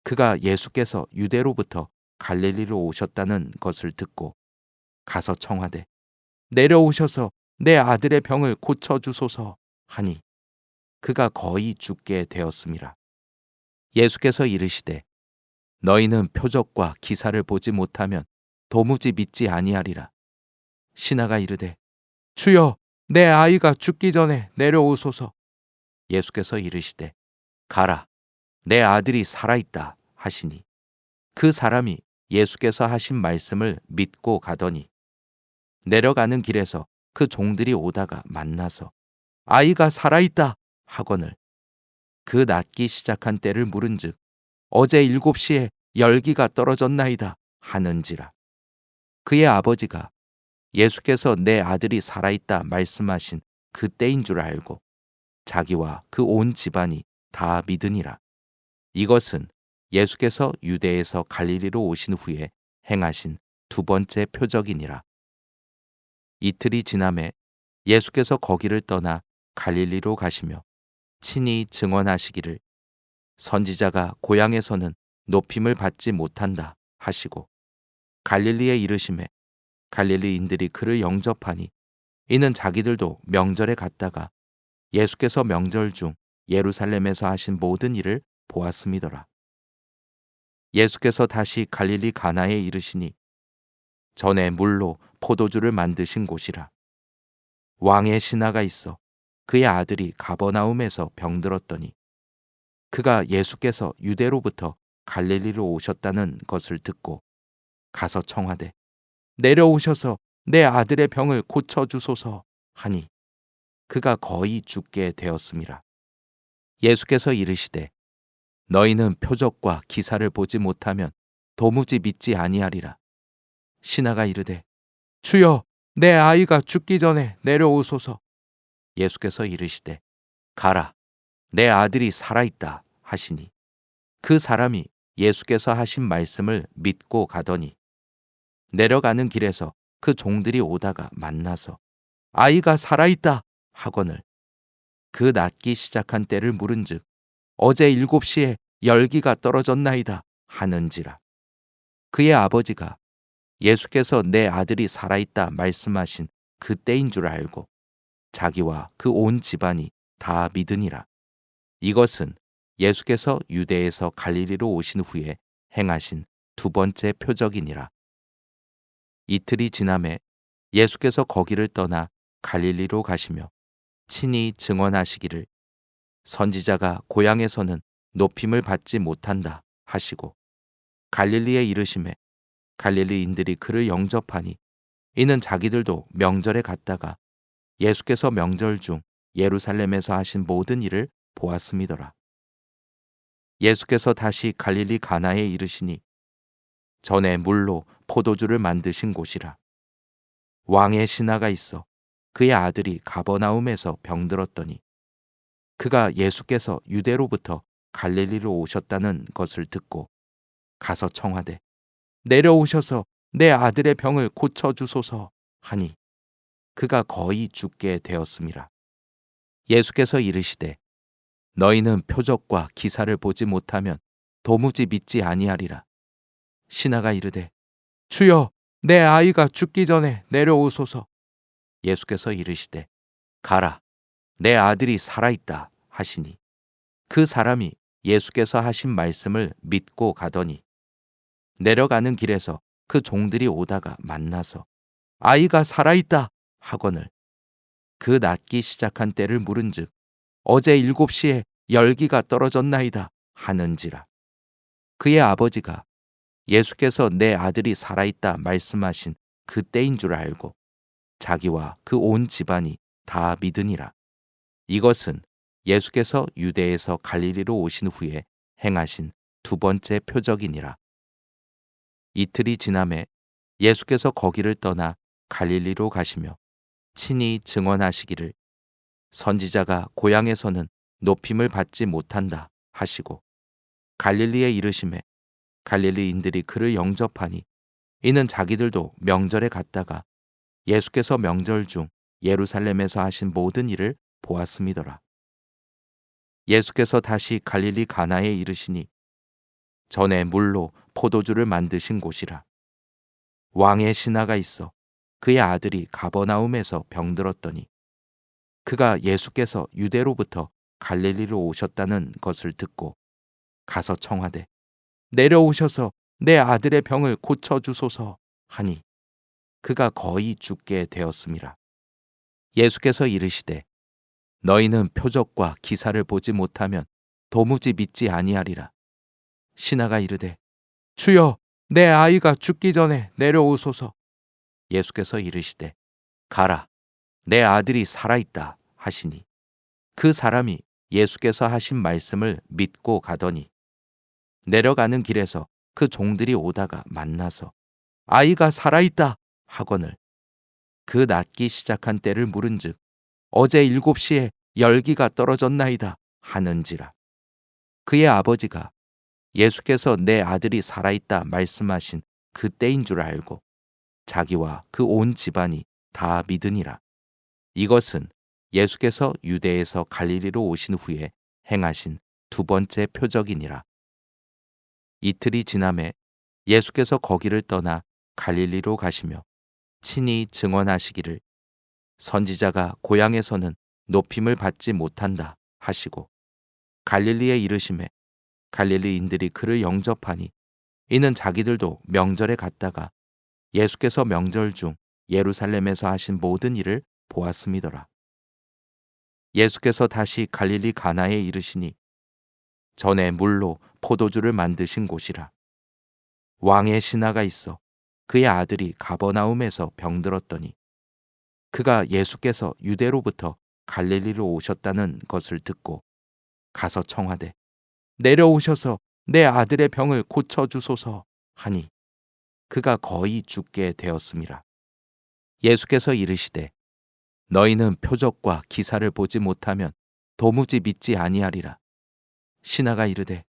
그가 예수께서 유대로부터 갈릴리로 오셨다는 것을 듣고 가서 청하되 내려오셔서 내 아들의 병을 고쳐주소서 하니 그가 거의 죽게 되었음이라. 예수께서 이르시되 너희는 표적과 기사를 보지 못하면 도무지 믿지 아니하리라. 신하가 이르되 주여 내 아이가 죽기 전에 내려오소서. 예수께서 이르시되 가라 내 아들이 살아있다 하시니 그 사람이 예수께서 하신 말씀을 믿고 가더니 내려가는 길에서 그 종들이 오다가 만나서 아이가 살아있다 하거늘 그 낫기 시작한 때를 물은즉 어제 7시에 열기가 떨어졌나이다 하는지라. 그의 아버지가 예수께서 내 아들이 살아있다 말씀하신 그 때인 줄 알고 자기와 그 온 집안이 다 믿으니라. 이것은 예수께서 유대에서 갈릴리로 오신 후에 행하신 두 번째 표적이니라. 이틀이 지남에 예수께서 거기를 떠나 갈릴리로 가시며 친히 증언하시기를 선지자가 고향에서는 높임을 받지 못한다 하시고 갈릴리에 이르심에 갈릴리인들이 그를 영접하니 이는 자기들도 명절에 갔다가 예수께서 명절 중 예루살렘에서 하신 모든 일을 보았음이더라. 예수께서 다시 갈릴리 가나에 이르시니 전에 물로 포도주를 만드신 곳이라. 왕의 신하가 있어 그의 아들이 가버나움에서 병들었더니 그가 예수께서 유대로부터 갈릴리로 오셨다는 것을 듣고 가서 청하되 내려오셔서 내 아들의 병을 고쳐 주소서 하니 그가 거의 죽게 되었음이라. 예수께서 이르시되 너희는 표적과 기사를 보지 못하면 도무지 믿지 아니하리라. 신하가 이르되 주여 내 아이가 죽기 전에 내려오소서. 예수께서 이르시되 가라 내 아들이 살아있다 하시니 그 사람이 예수께서 하신 말씀을 믿고 가더니 내려가는 길에서 그 종들이 오다가 만나서 아이가 살아있다 하거늘 그 낫기 시작한 때를 물은즉 어제 7시에 열기가 떨어졌나이다 하는지라. 그의 아버지가 예수께서 내 아들이 살아있다 말씀하신 그 때인 줄 알고 자기와 그 온 집안이 다 믿으니라. 이것은 예수께서 유대에서 갈릴리로 오신 후에 행하신 두 번째 표적이니라. 이틀이 지남에 예수께서 거기를 떠나 갈릴리로 가시며 친히 증언하시기를 선지자가 고향에서는 높임을 받지 못한다 하시고 갈릴리에 이르심에 갈릴리인들이 그를 영접하니 이는 자기들도 명절에 갔다가 예수께서 명절 중 예루살렘에서 하신 모든 일을 보았음이더라. 예수께서 다시 갈릴리 가나에 이르시니 전에 물로 포도주를 만드신 곳이라. 왕의 신하가 있어 그의 아들이 가버나움에서 병들었더니 그가 예수께서 유대로부터 갈릴리로 오셨다는 것을 듣고 가서 청하되 내려오셔서 내 아들의 병을 고쳐 주소서 하니 그가 거의 죽게 되었음이라. 예수께서 이르시되 너희는 표적과 기사를 보지 못하면 도무지 믿지 아니하리라. 신하가 이르되 주여 내 아이가 죽기 전에 내려오소서. 예수께서 이르시되 가라 내 아들이 살아있다 하시니 그 사람이 예수께서 하신 말씀을 믿고 가더니 내려가는 길에서 그 종들이 오다가 만나서 아이가 살아있다 하거늘 그 낫기 시작한 때를 물은즉 어제 7시에 열기가 떨어졌나이다 하는지라. 그의 아버지가 예수께서 내 아들이 살아있다 말씀하신 그 때인 줄 알고 자기와 그 온 집안이 다 믿으니라. 이것은 예수께서 유대에서 갈릴리로 오신 후에 행하신 두 번째 표적이니라. 이틀이 지남에 예수께서 거기를 떠나 갈릴리로 가시며 친히 증언하시기를 선지자가 고향에서는 높임을 받지 못한다 하시고 갈릴리에 이르심에 갈릴리인들이 그를 영접하니 이는 자기들도 명절에 갔다가 예수께서 명절 중 예루살렘에서 하신 모든 일을 보았음이더라. 예수께서 다시 갈릴리 가나에 이르시니 전에 물로 포도주를 만드신 곳이라. 왕의 신하가 있어 그의 아들이 가버나움에서 병들었더니 그가 예수께서 유대로부터 갈릴리로 오셨다는 것을 듣고 가서 청하되 내려오셔서 내 아들의 병을 고쳐 주소서 하니 그가 거의 죽게 되었음이라. 예수께서 이르시되 너희는 표적과 기사를 보지 못하면 도무지 믿지 아니하리라. 신하가 이르되 주여 내 아이가 죽기 전에 내려오소서. 예수께서 이르시되 가라 내 아들이 살아있다 하시니 그 사람이 예수께서 하신 말씀을 믿고 가더니 내려가는 길에서 그 종들이 오다가 만나서 아이가 살아있다 하거늘 그 낫기 시작한 때를 물은즉 어제 7시에 열기가 떨어졌나이다 하는지라. 그의 아버지가 예수께서 내 아들이 살아있다 말씀하신 그 때인 줄 알고 자기와 그 온 집안이 다 믿으니라. 이것은 예수께서 유대에서 갈릴리로 오신 후에 행하신 두 번째 표적이니라. 이틀이 지남에 예수께서 거기를 떠나 갈릴리로 가시며 친히 증언하시기를 선지자가 고향에서는 높임을 받지 못한다 하시고 갈릴리에 이르심에 갈릴리인들이 그를 영접하니 이는 자기들도 명절에 갔다가 예수께서 명절 중 예루살렘에서 하신 모든 일을 보았음이더라. 예수께서 다시 갈릴리 가나에 이르시니 전에 물로 포도주를 만드신 곳이라. 왕의 신하가 있어 그의 아들이 가버나움에서 병들었더니 그가 예수께서 유대로부터 갈릴리로 오셨다는 것을 듣고 가서 청하되 내려오셔서 내 아들의 병을 고쳐 주소서 하니 그가 거의 죽게 되었음이라. 예수께서 이르시되 너희는 표적과 기사를 보지 못하면 도무지 믿지 아니하리라. 신하가 이르되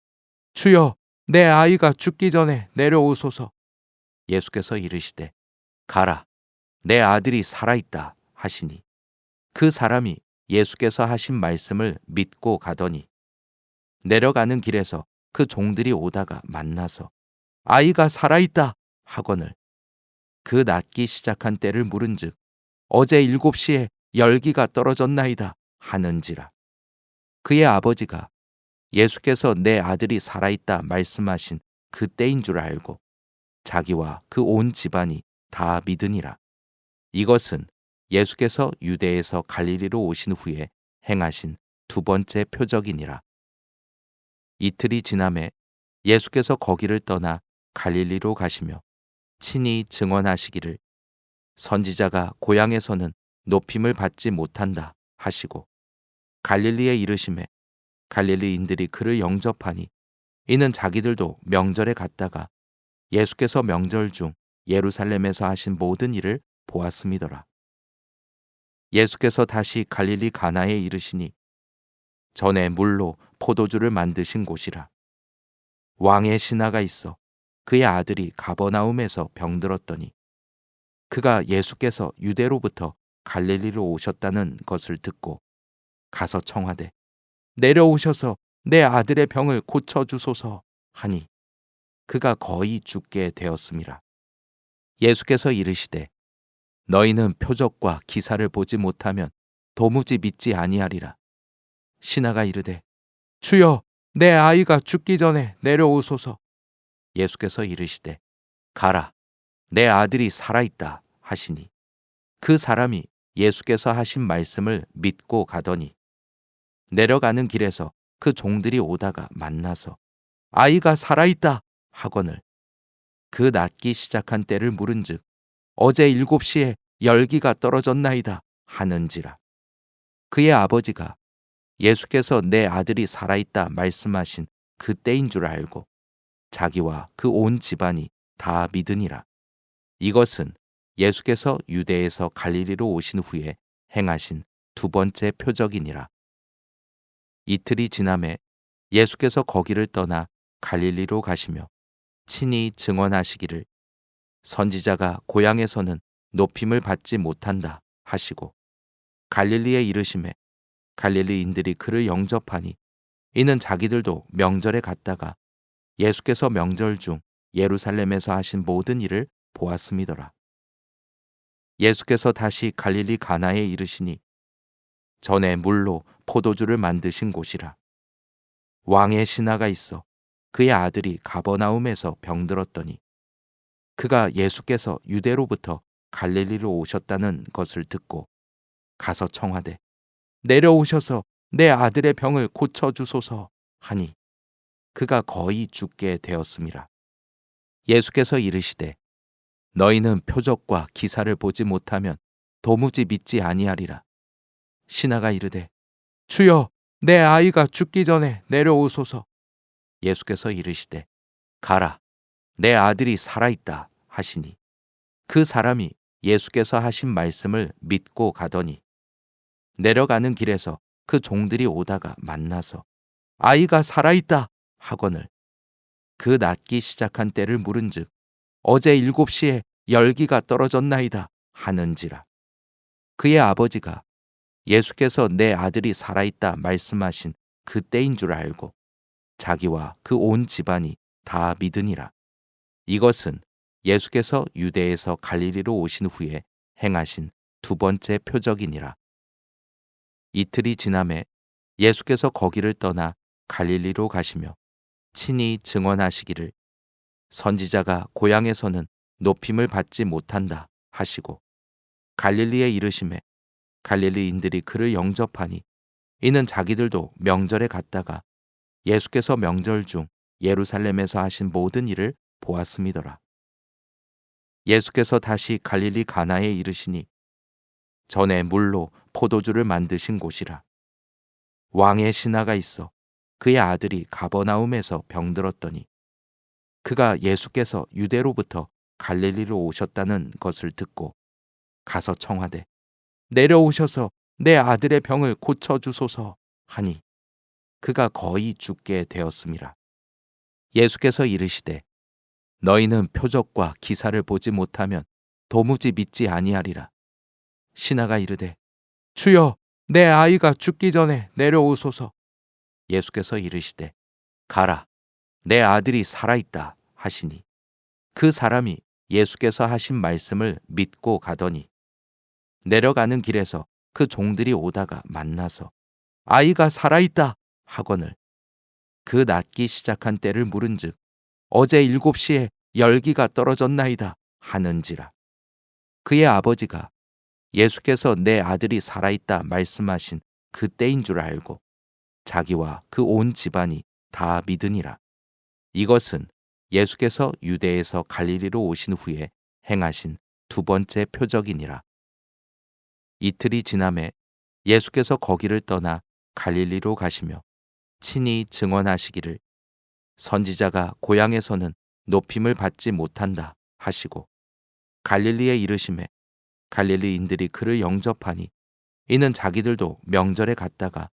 주여 내 아이가 죽기 전에 내려오소서. 예수께서 이르시되 가라 내 아들이 살아있다 하시니 그 사람이 예수께서 하신 말씀을 믿고 가더니 내려가는 길에서 그 종들이 오다가 만나서 아이가 살아있다 하거늘 그 낫기 시작한 때를 물은즉 어제 7시에 열기가 떨어졌나이다 하는지라. 그의 아버지가 예수께서 내 아들이 살아있다 말씀하신 그 때인 줄 알고 자기와 그 온 집안이 다 믿으니라. 이것은 예수께서 유대에서 갈릴리로 오신 후에 행하신 두 번째 표적이니라. 이틀이 지남에 예수께서 거기를 떠나 갈릴리로 가시며 친히 증언하시기를 선지자가 고향에서는 높임을 받지 못한다 하시고 갈릴리에 이르심에 갈릴리인들이 그를 영접하니 이는 자기들도 명절에 갔다가 예수께서 명절 중 예루살렘에서 하신 모든 일을 보았음이더라. 예수께서 다시 갈릴리 가나에 이르시니 전에 물로 포도주를 만드신 곳이라. 왕의 신하가 있어 그의 아들이 가버나움에서 병들었더니 그가 예수께서 유대로부터 갈릴리로 오셨다는 것을 듣고 가서 청하되 내려오셔서 내 아들의 병을 고쳐 주소서 하니 그가 거의 죽게 되었음이라. 예수께서 이르시되 너희는 표적과 기사를 보지 못하면 도무지 믿지 아니하리라. 신하가 이르되 주여 내 아이가 죽기 전에 내려오소서. 예수께서 이르시되 가라 내 아들이 살아있다 하시니 그 사람이 예수께서 하신 말씀을 믿고 가더니 내려가는 길에서 그 종들이 오다가 만나서 아이가 살아있다 하거늘 그 낫기 시작한 때를 물은즉 어제 7시에 열기가 떨어졌나이다 하는지라. 그의 아버지가 예수께서 내 아들이 살아있다 말씀하신 그 때인 줄 알고 자기와 그 온 집안이 다 믿으니라. 이것은 예수께서 유대에서 갈릴리로 오신 후에 행하신 두 번째 표적이니라. 이틀이 지남에 예수께서 거기를 떠나 갈릴리로 가시며 친히 증언하시기를 선지자가 고향에서는 높임을 받지 못한다 하시고 갈릴리에 이르심에 갈릴리인들이 그를 영접하니 이는 자기들도 명절에 갔다가 예수께서 명절 중 예루살렘에서 하신 모든 일을 보았음이더라. 예수께서 다시 갈릴리 가나에 이르시니 전에 물로 포도주를 만드신 곳이라. 왕의 신하가 있어 그의 아들이 가버나움에서 병들었더니 그가 예수께서 유대로부터 갈릴리로 오셨다는 것을 듣고 가서 청하되 내려오셔서 내 아들의 병을 고쳐 주소서 하니 그가 거의 죽게 되었음이라. 예수께서 이르시되 너희는 표적과 기사를 보지 못하면 도무지 믿지 아니하리라. 신하가 이르되 주여 내 아이가 죽기 전에 내려오소서. 예수께서 이르시되 가라 내 아들이 살아있다 하시니 그 사람이 예수께서 하신 말씀을 믿고 가더니 내려가는 길에서 그 종들이 오다가 만나서 아이가 살아있다 하거늘 그 낫기 시작한 때를 물은즉 어제 7시에 열기가 떨어졌나이다 하는지라. 그의 아버지가 예수께서 내 아들이 살아있다 말씀하신 그 때인 줄 알고 자기와 그 온 집안이 다 믿으니라. 이것은 예수께서 유대에서 갈릴리로 오신 후에 행하신 두 번째 표적이니라. 이틀이 지남에 예수께서 거기를 떠나 갈릴리로 가시며 친히 증언하시기를 선지자가 고향에서는 높임을 받지 못한다 하시고 갈릴리에 이르심에 갈릴리인들이 그를 영접하니 이는 자기들도 명절에 갔다가 예수께서 명절 중 예루살렘에서 하신 모든 일을 보았음이더라. 예수께서 다시 갈릴리 가나에 이르시니 전에 물로 포도주를 만드신 곳이라. 왕의 신하가 있어 그의 아들이 가버나움에서 병들었더니 그가 예수께서 유대로부터 갈릴리로 오셨다는 것을 듣고 가서 청하되 내려오셔서 내 아들의 병을 고쳐주소서 하니 그가 거의 죽게 되었음이라. 예수께서 이르시되 너희는 표적과 기사를 보지 못하면 도무지 믿지 아니하리라. 신하가 이르되 주여 내 아이가 죽기 전에 내려오소서. 예수께서 이르시되 가라 내 아들이 살아있다 하시니 그 사람이 예수께서 하신 말씀을 믿고 가더니 내려가는 길에서 그 종들이 오다가 만나서 아이가 살아있다 하거늘 그 낫기 시작한 때를 물은즉 어제 7시에 열기가 떨어졌나이다 하는지라. 그의 아버지가 예수께서 내 아들이 살아있다 말씀하신 그 때인 줄 알고 자기와 그 온 집안이 다 믿으니라. 이것은 예수께서 유대에서 갈릴리로 오신 후에 행하신 두 번째 표적이니라. 이틀이 지남에 예수께서 거기를 떠나 갈릴리로 가시며 친히 증언하시기를 선지자가 고향에서는 높임을 받지 못한다 하시고 갈릴리에 이르심에 갈릴리인들이 그를 영접하니 이는 자기들도 명절에 갔다가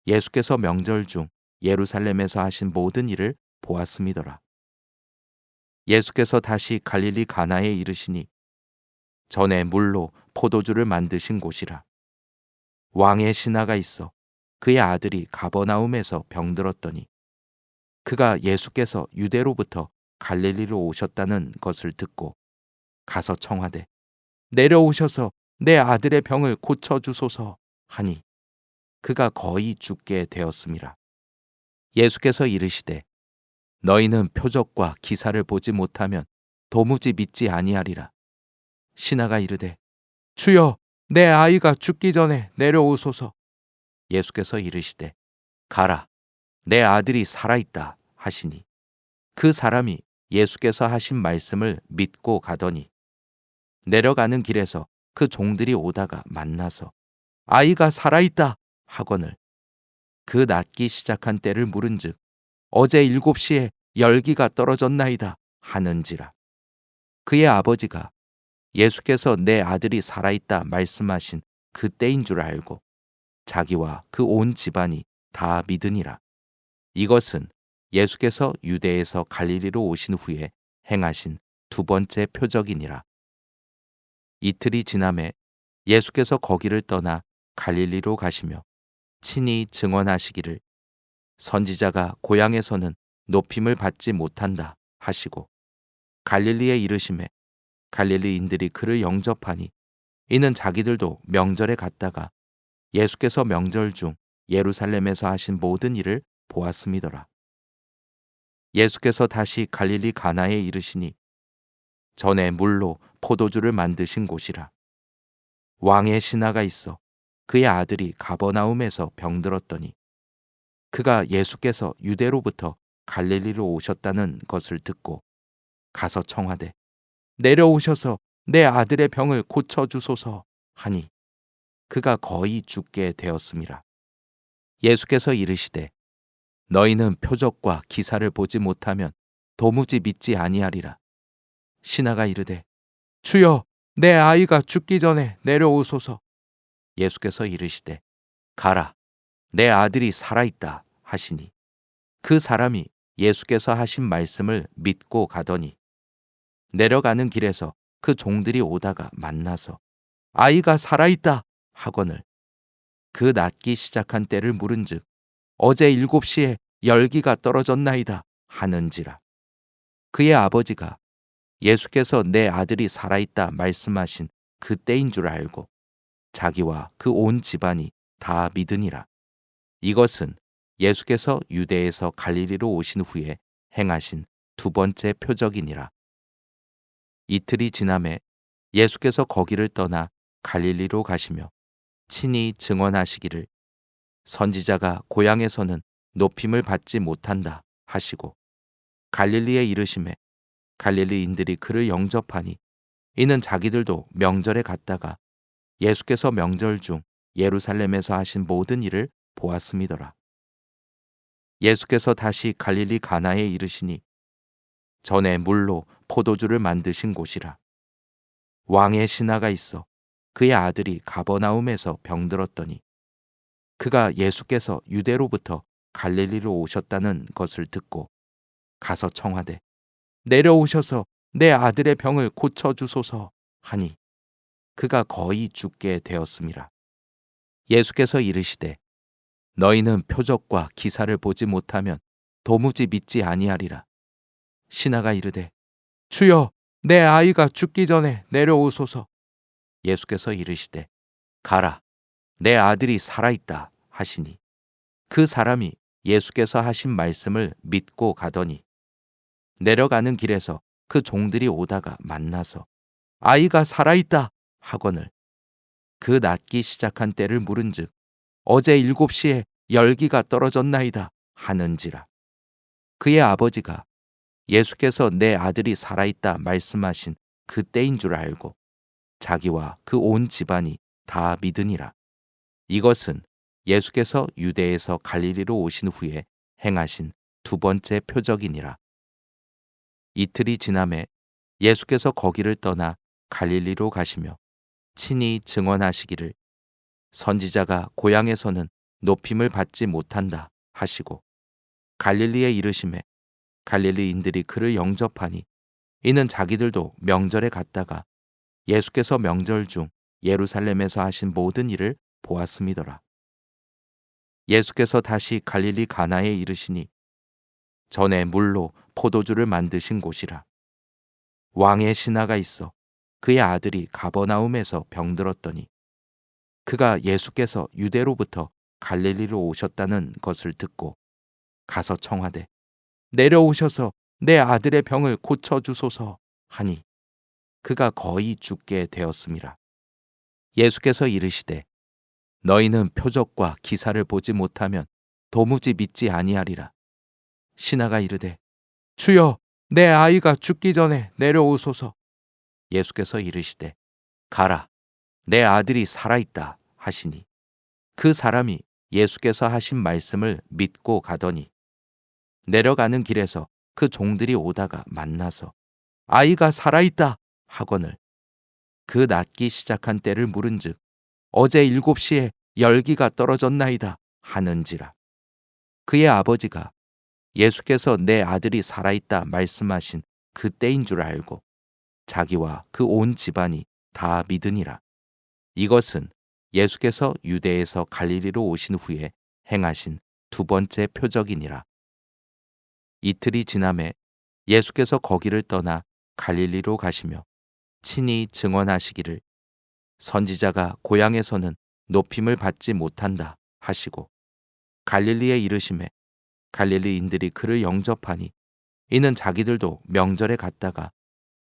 예수께서 명절 중 예루살렘에서 하신 모든 일을 보았음이더라. 예수께서 다시 갈릴리 가나에 이르시니 전에 물로 포도주를 만드신 곳이라. 왕의 신하가 있어 그의 아들이 가버나움에서 병들었더니 그가 예수께서 유대로부터 갈릴리로 오셨다는 것을 듣고 가서 청하되 내려오셔서 내 아들의 병을 고쳐주소서 하니 그가 거의 죽게 되었음이라. 예수께서 이르시되 너희는 표적과 기사를 보지 못하면 도무지 믿지 아니하리라. 신하가 이르되 주여 내 아이가 죽기 전에 내려오소서. 예수께서 이르시되 가라 내 아들이 살아있다 하시니 그 사람이 예수께서 하신 말씀을 믿고 가더니 내려가는 길에서 그 종들이 오다가 만나서 아이가 살아있다 하거늘 그 낫기 시작한 때를 물은즉 어제 7시에 열기가 떨어졌나이다 하는지라. 그의 아버지가 예수께서 내 아들이 살아있다 말씀하신 그 때인 줄 알고 자기와 그 온 집안이 다 믿으니라. 이것은 예수께서 유대에서 갈릴리로 오신 후에 행하신 두 번째 표적이니라. 이틀이 지남에 예수께서 거기를 떠나 갈릴리로 가시며 친히 증언하시기를 선지자가 고향에서는 높임을 받지 못한다 하시고 갈릴리에 이르심에 갈릴리인들이 그를 영접하니 이는 자기들도 명절에 갔다가 예수께서 명절 중 예루살렘에서 하신 모든 일을 보았음이더라. 예수께서 다시 갈릴리 가나에 이르시니 전에 물로 포도주를 만드신 곳이라. 왕의 신하가 있어 그의 아들이 가버나움에서 병들었더니 그가 예수께서 유대로부터 갈릴리로 오셨다는 것을 듣고 가서 청하되 내려오셔서 내 아들의 병을 고쳐주소서 하니 그가 거의 죽게 되었음이라. 예수께서 이르시되 너희는 표적과 기사를 보지 못하면 도무지 믿지 아니하리라. 신하가 이르되 주여 내 아이가 죽기 전에 내려오소서. 예수께서 이르시되 가라 내 아들이 살아있다 하시니 그 사람이 예수께서 하신 말씀을 믿고 가더니 내려가는 길에서 그 종들이 오다가 만나서 아이가 살아있다 하거늘 그 낫기 시작한 때를 물은즉 어제 7시에 열기가 떨어졌나이다 하는지라. 그의 아버지가 예수께서 내 아들이 살아있다 말씀하신 그 때인 줄 알고 자기와 그 온 집안이 다 믿으니라. 이것은 예수께서 유대에서 갈릴리로 오신 후에 행하신 두 번째 표적이니라. 이틀이 지남에 예수께서 거기를 떠나 갈릴리로 가시며 친히 증언하시기를 선지자가 고향에서는 높임을 받지 못한다 하시고 갈릴리에 이르심에 갈릴리인들이 그를 영접하니 이는 자기들도 명절에 갔다가 예수께서 명절 중 예루살렘에서 하신 모든 일을 보았음이더라. 예수께서 다시 갈릴리 가나에 이르시니 전에 물로 포도주를 만드신 곳이라. 왕의 신하가 있어 그의 아들이 가버나움에서 병들었더니 그가 예수께서 유대로부터 갈릴리로 오셨다는 것을 듣고 가서 청하되 내려오셔서 내 아들의 병을 고쳐주소서 하니 그가 거의 죽게 되었음이라. 예수께서 이르시되 너희는 표적과 기사를 보지 못하면 도무지 믿지 아니하리라. 신하가 이르되 주여 내 아이가 죽기 전에 내려오소서. 예수께서 이르시되 가라 내 아들이 살아있다 하시니 그 사람이 예수께서 하신 말씀을 믿고 가더니 내려가는 길에서 그 종들이 오다가 만나서 아이가 살아있다 하거늘 그 낫기 시작한 때를 물은즉 어제 7시에 열기가 떨어졌나이다 하는지라. 그의 아버지가 예수께서 내 아들이 살아있다 말씀하신 그 때인 줄 알고 자기와 그 온 집안이 다 믿으니라. 이것은 예수께서 유대에서 갈릴리로 오신 후에 행하신 두 번째 표적이니라. 이틀이 지남에 예수께서 거기를 떠나 갈릴리로 가시며 친히 증언하시기를 선지자가 고향에서는 높임을 받지 못한다 하시고 갈릴리에 이르심에 갈릴리인들이 그를 영접하니 이는 자기들도 명절에 갔다가 예수께서 명절 중 예루살렘에서 하신 모든 일을 보았음이더라. 예수께서 다시 갈릴리 가나에 이르시니 전에 물로 포도주를 만드신 곳이라. 왕의 신하가 있어 그의 아들이 가버나움에서 병들었더니 그가 예수께서 유대로부터 갈릴리로 오셨다는 것을 듣고 가서 청하되 내려오셔서 내 아들의 병을 고쳐주소서 하니 그가 거의 죽게 되었음이라. 예수께서 이르시되 너희는 표적과 기사를 보지 못하면 도무지 믿지 아니하리라. 신하가 이르되 주여 내 아이가 죽기 전에 내려오소서. 예수께서 이르시되 가라 내 아들이 살아있다 하시니 그 사람이 예수께서 하신 말씀을 믿고 가더니 내려가는 길에서 그 종들이 오다가 만나서 아이가 살아있다 하거늘 그 낫기 시작한 때를 물은즉 어제 7시에 열기가 떨어졌나이다 하는지라. 그의 아버지가 예수께서 내 아들이 살아있다 말씀하신 그 때인 줄 알고 자기와 그 온 집안이 다 믿으니라. 이것은 예수께서 유대에서 갈릴리로 오신 후에 행하신 두 번째 표적이니라. 이틀이 지남에 예수께서 거기를 떠나 갈릴리로 가시며 친히 증언하시기를 선지자가 고향에서는 높임을 받지 못한다 하시고 갈릴리에 이르심에 갈릴리인들이 그를 영접하니 이는 자기들도 명절에 갔다가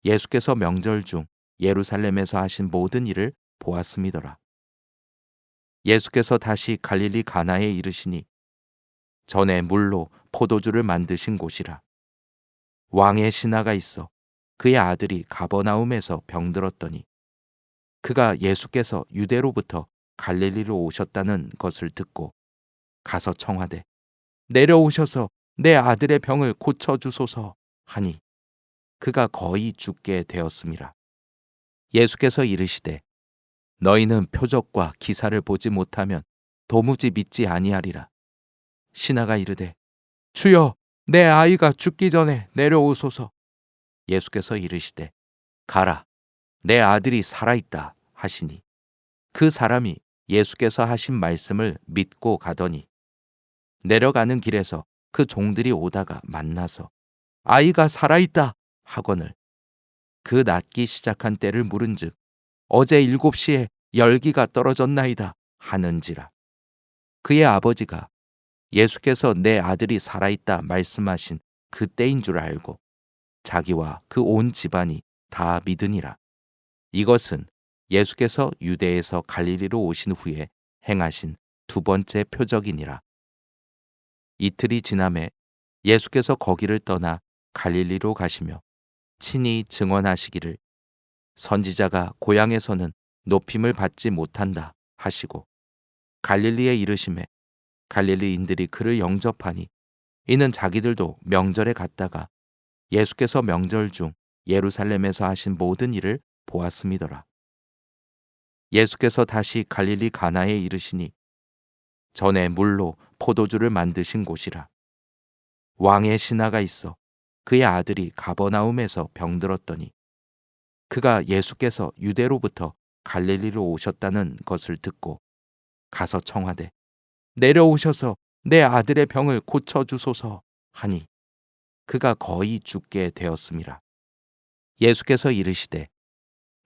예수께서 명절 중 예루살렘에서 하신 모든 일을 보았음이더라. 예수께서 다시 갈릴리 가나에 이르시니 전에 물로 포도주를 만드신 곳이라. 왕의 신하가 있어 그의 아들이 가버나움에서 병들었더니 그가 예수께서 유대로부터 갈릴리로 오셨다는 것을 듣고 가서 청하되 내려오셔서 내 아들의 병을 고쳐주소서 하니 그가 거의 죽게 되었음이라. 예수께서 이르시되 너희는 표적과 기사를 보지 못하면 도무지 믿지 아니하리라. 신하가 이르되 주여 내 아이가 죽기 전에 내려오소서. 예수께서 이르시되 가라 내 아들이 살아있다 하시니 그 사람이 예수께서 하신 말씀을 믿고 가더니 내려가는 길에서 그 종들이 오다가 만나서 아이가 살아있다 하거늘 그 낫기 시작한 때를 물은즉 어제 7시에 열기가 떨어졌나이다 하는지라. 그의 아버지가 예수께서 내 아들이 살아있다 말씀하신 그 때인 줄 알고 자기와 그 온 집안이 다 믿으니라. 이것은 예수께서 유대에서 갈릴리로 오신 후에 행하신 두 번째 표적이니라. 이틀이 지남에 예수께서 거기를 떠나 갈릴리로 가시며 친히 증언하시기를 선지자가 고향에서는 높임을 받지 못한다 하시고 갈릴리에 이르심에 갈릴리인들이 그를 영접하니 이는 자기들도 명절에 갔다가 예수께서 명절 중 예루살렘에서 하신 모든 일을 보았음이더라. 예수께서 다시 갈릴리 가나에 이르시니 전에 물로 포도주를 만드신 곳이라. 왕의 신하가 있어 그의 아들이 가버나움에서 병들었더니 그가 예수께서 유대로부터 갈릴리로 오셨다는 것을 듣고 가서 청하되 내려오셔서 내 아들의 병을 고쳐주소서 하니 그가 거의 죽게 되었음이라. 예수께서 이르시되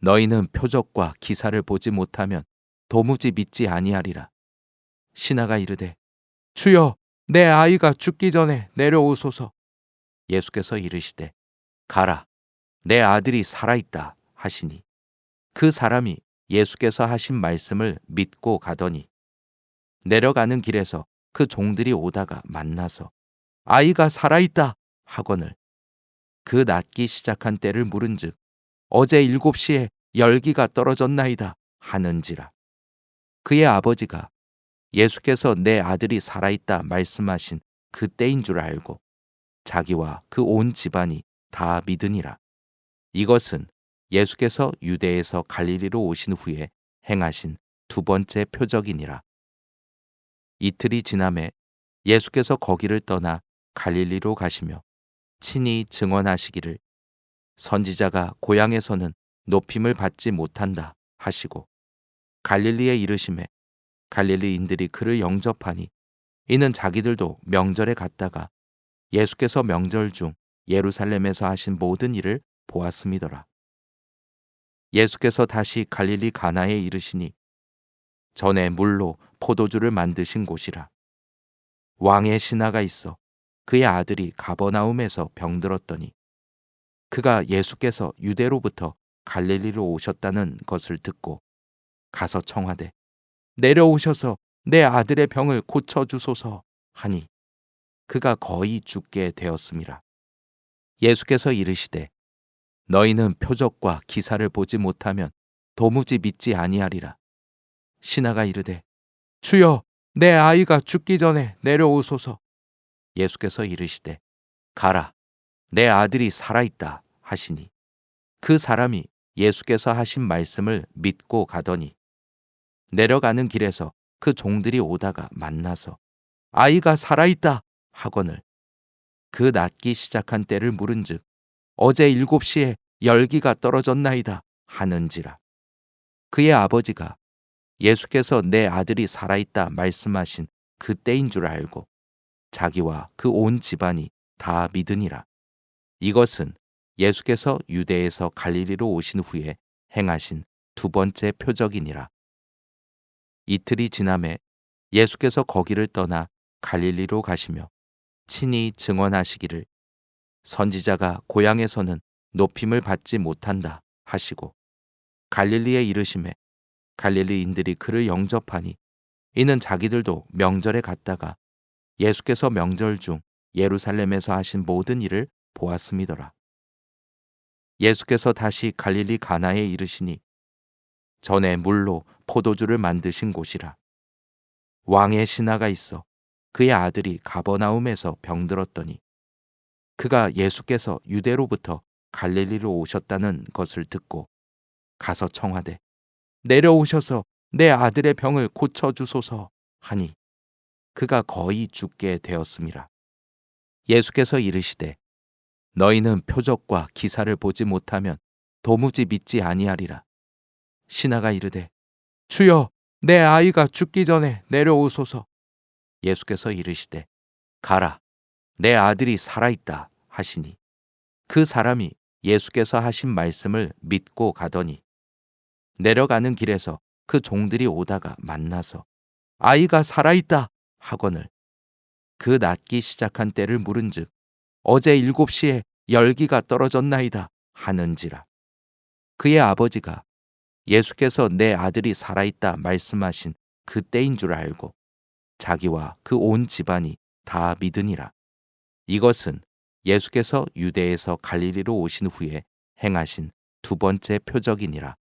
너희는 표적과 기사를 보지 못하면 도무지 믿지 아니하리라. 신하가 이르되 주여 내 아이가 죽기 전에 내려오소서. 예수께서 이르시되 가라 내 아들이 살아있다 하시니 그 사람이 예수께서 하신 말씀을 믿고 가더니 내려가는 길에서 그 종들이 오다가 만나서 아이가 살아있다 하거늘 그 낫기 시작한 때를 물은즉 어제 7시에 열기가 떨어졌나이다 하는지라. 그의 아버지가 예수께서 내 아들이 살아있다 말씀하신 그 때인 줄 알고 자기와 그 온 집안이 다 믿으니라. 이것은 예수께서 유대에서 갈릴리로 오신 후에 행하신 두 번째 표적이니라. 이틀이 지남에 예수께서 거기를 떠나 갈릴리로 가시며 친히 증언하시기를 선지자가 고향에서는 높임을 받지 못한다 하시고 갈릴리에 이르심에 갈릴리인들이 그를 영접하니 이는 자기들도 명절에 갔다가 예수께서 명절 중 예루살렘에서 하신 모든 일을 보았음이더라. 예수께서 다시 갈릴리 가나에 이르시니 전에 물로 포도주를 만드신 곳이라. 왕의 신하가 있어 그의 아들이 가버나움에서 병들었더니 그가 예수께서 유대로부터 갈릴리로 오셨다는 것을 듣고 가서 청하되 내려오셔서 내 아들의 병을 고쳐주소서 하니 그가 거의 죽게 되었음이라. 예수께서 이르시되 너희는 표적과 기사를 보지 못하면 도무지 믿지 아니하리라. 신하가 이르되 주여 내 아이가 죽기 전에 내려오소서. 예수께서 이르시되 가라 내 아들이 살아있다 하시니 그 사람이 예수께서 하신 말씀을 믿고 가더니 내려가는 길에서 그 종들이 오다가 만나서 아이가 살아있다 하거늘 그 낫기 시작한 때를 물은즉 어제 7시에 열기가 떨어졌나이다 하는지라. 그의 아버지가 예수께서 내 아들이 살아있다 말씀하신 그 때인 줄 알고 자기와 그 온 집안이 다 믿으니라. 이것은 예수께서 유대에서 갈릴리로 오신 후에 행하신 두 번째 표적이니라. 이틀이 지남에 예수께서 거기를 떠나 갈릴리로 가시며 친히 증언하시기를 선지자가 고향에서는 높임을 받지 못한다 하시고 갈릴리에 이르심에 갈릴리인들이 그를 영접하니 이는 자기들도 명절에 갔다가 예수께서 명절 중 예루살렘에서 하신 모든 일을 보았음이더라. 예수께서 다시 갈릴리 가나에 이르시니 전에 물로 포도주를 만드신 곳이라. 왕의 신하가 있어 그의 아들이 가버나움에서 병들었더니 그가 예수께서 유대로부터 갈릴리로 오셨다는 것을 듣고 가서 청하되 내려오셔서 내 아들의 병을 고쳐주소서 하니 그가 거의 죽게 되었음이라. 예수께서 이르시되 너희는 표적과 기사를 보지 못하면 도무지 믿지 아니하리라. 신하가 이르되 주여 내 아이가 죽기 전에 내려오소서. 예수께서 이르시되 가라 내 아들이 살아있다 하시니 그 사람이 예수께서 하신 말씀을 믿고 가더니 내려가는 길에서 그 종들이 오다가 만나서 아이가 살아있다 하거늘 그 낫기 시작한 때를 물은즉 어제 7시에 열기가 떨어졌나이다 하는지라. 그의 아버지가 예수께서 내 아들이 살아있다 말씀하신 그 때인 줄 알고 자기와 그 온 집안이 다 믿으니라. 이것은 예수께서 유대에서 갈릴리로 오신 후에 행하신 두 번째 표적이니라.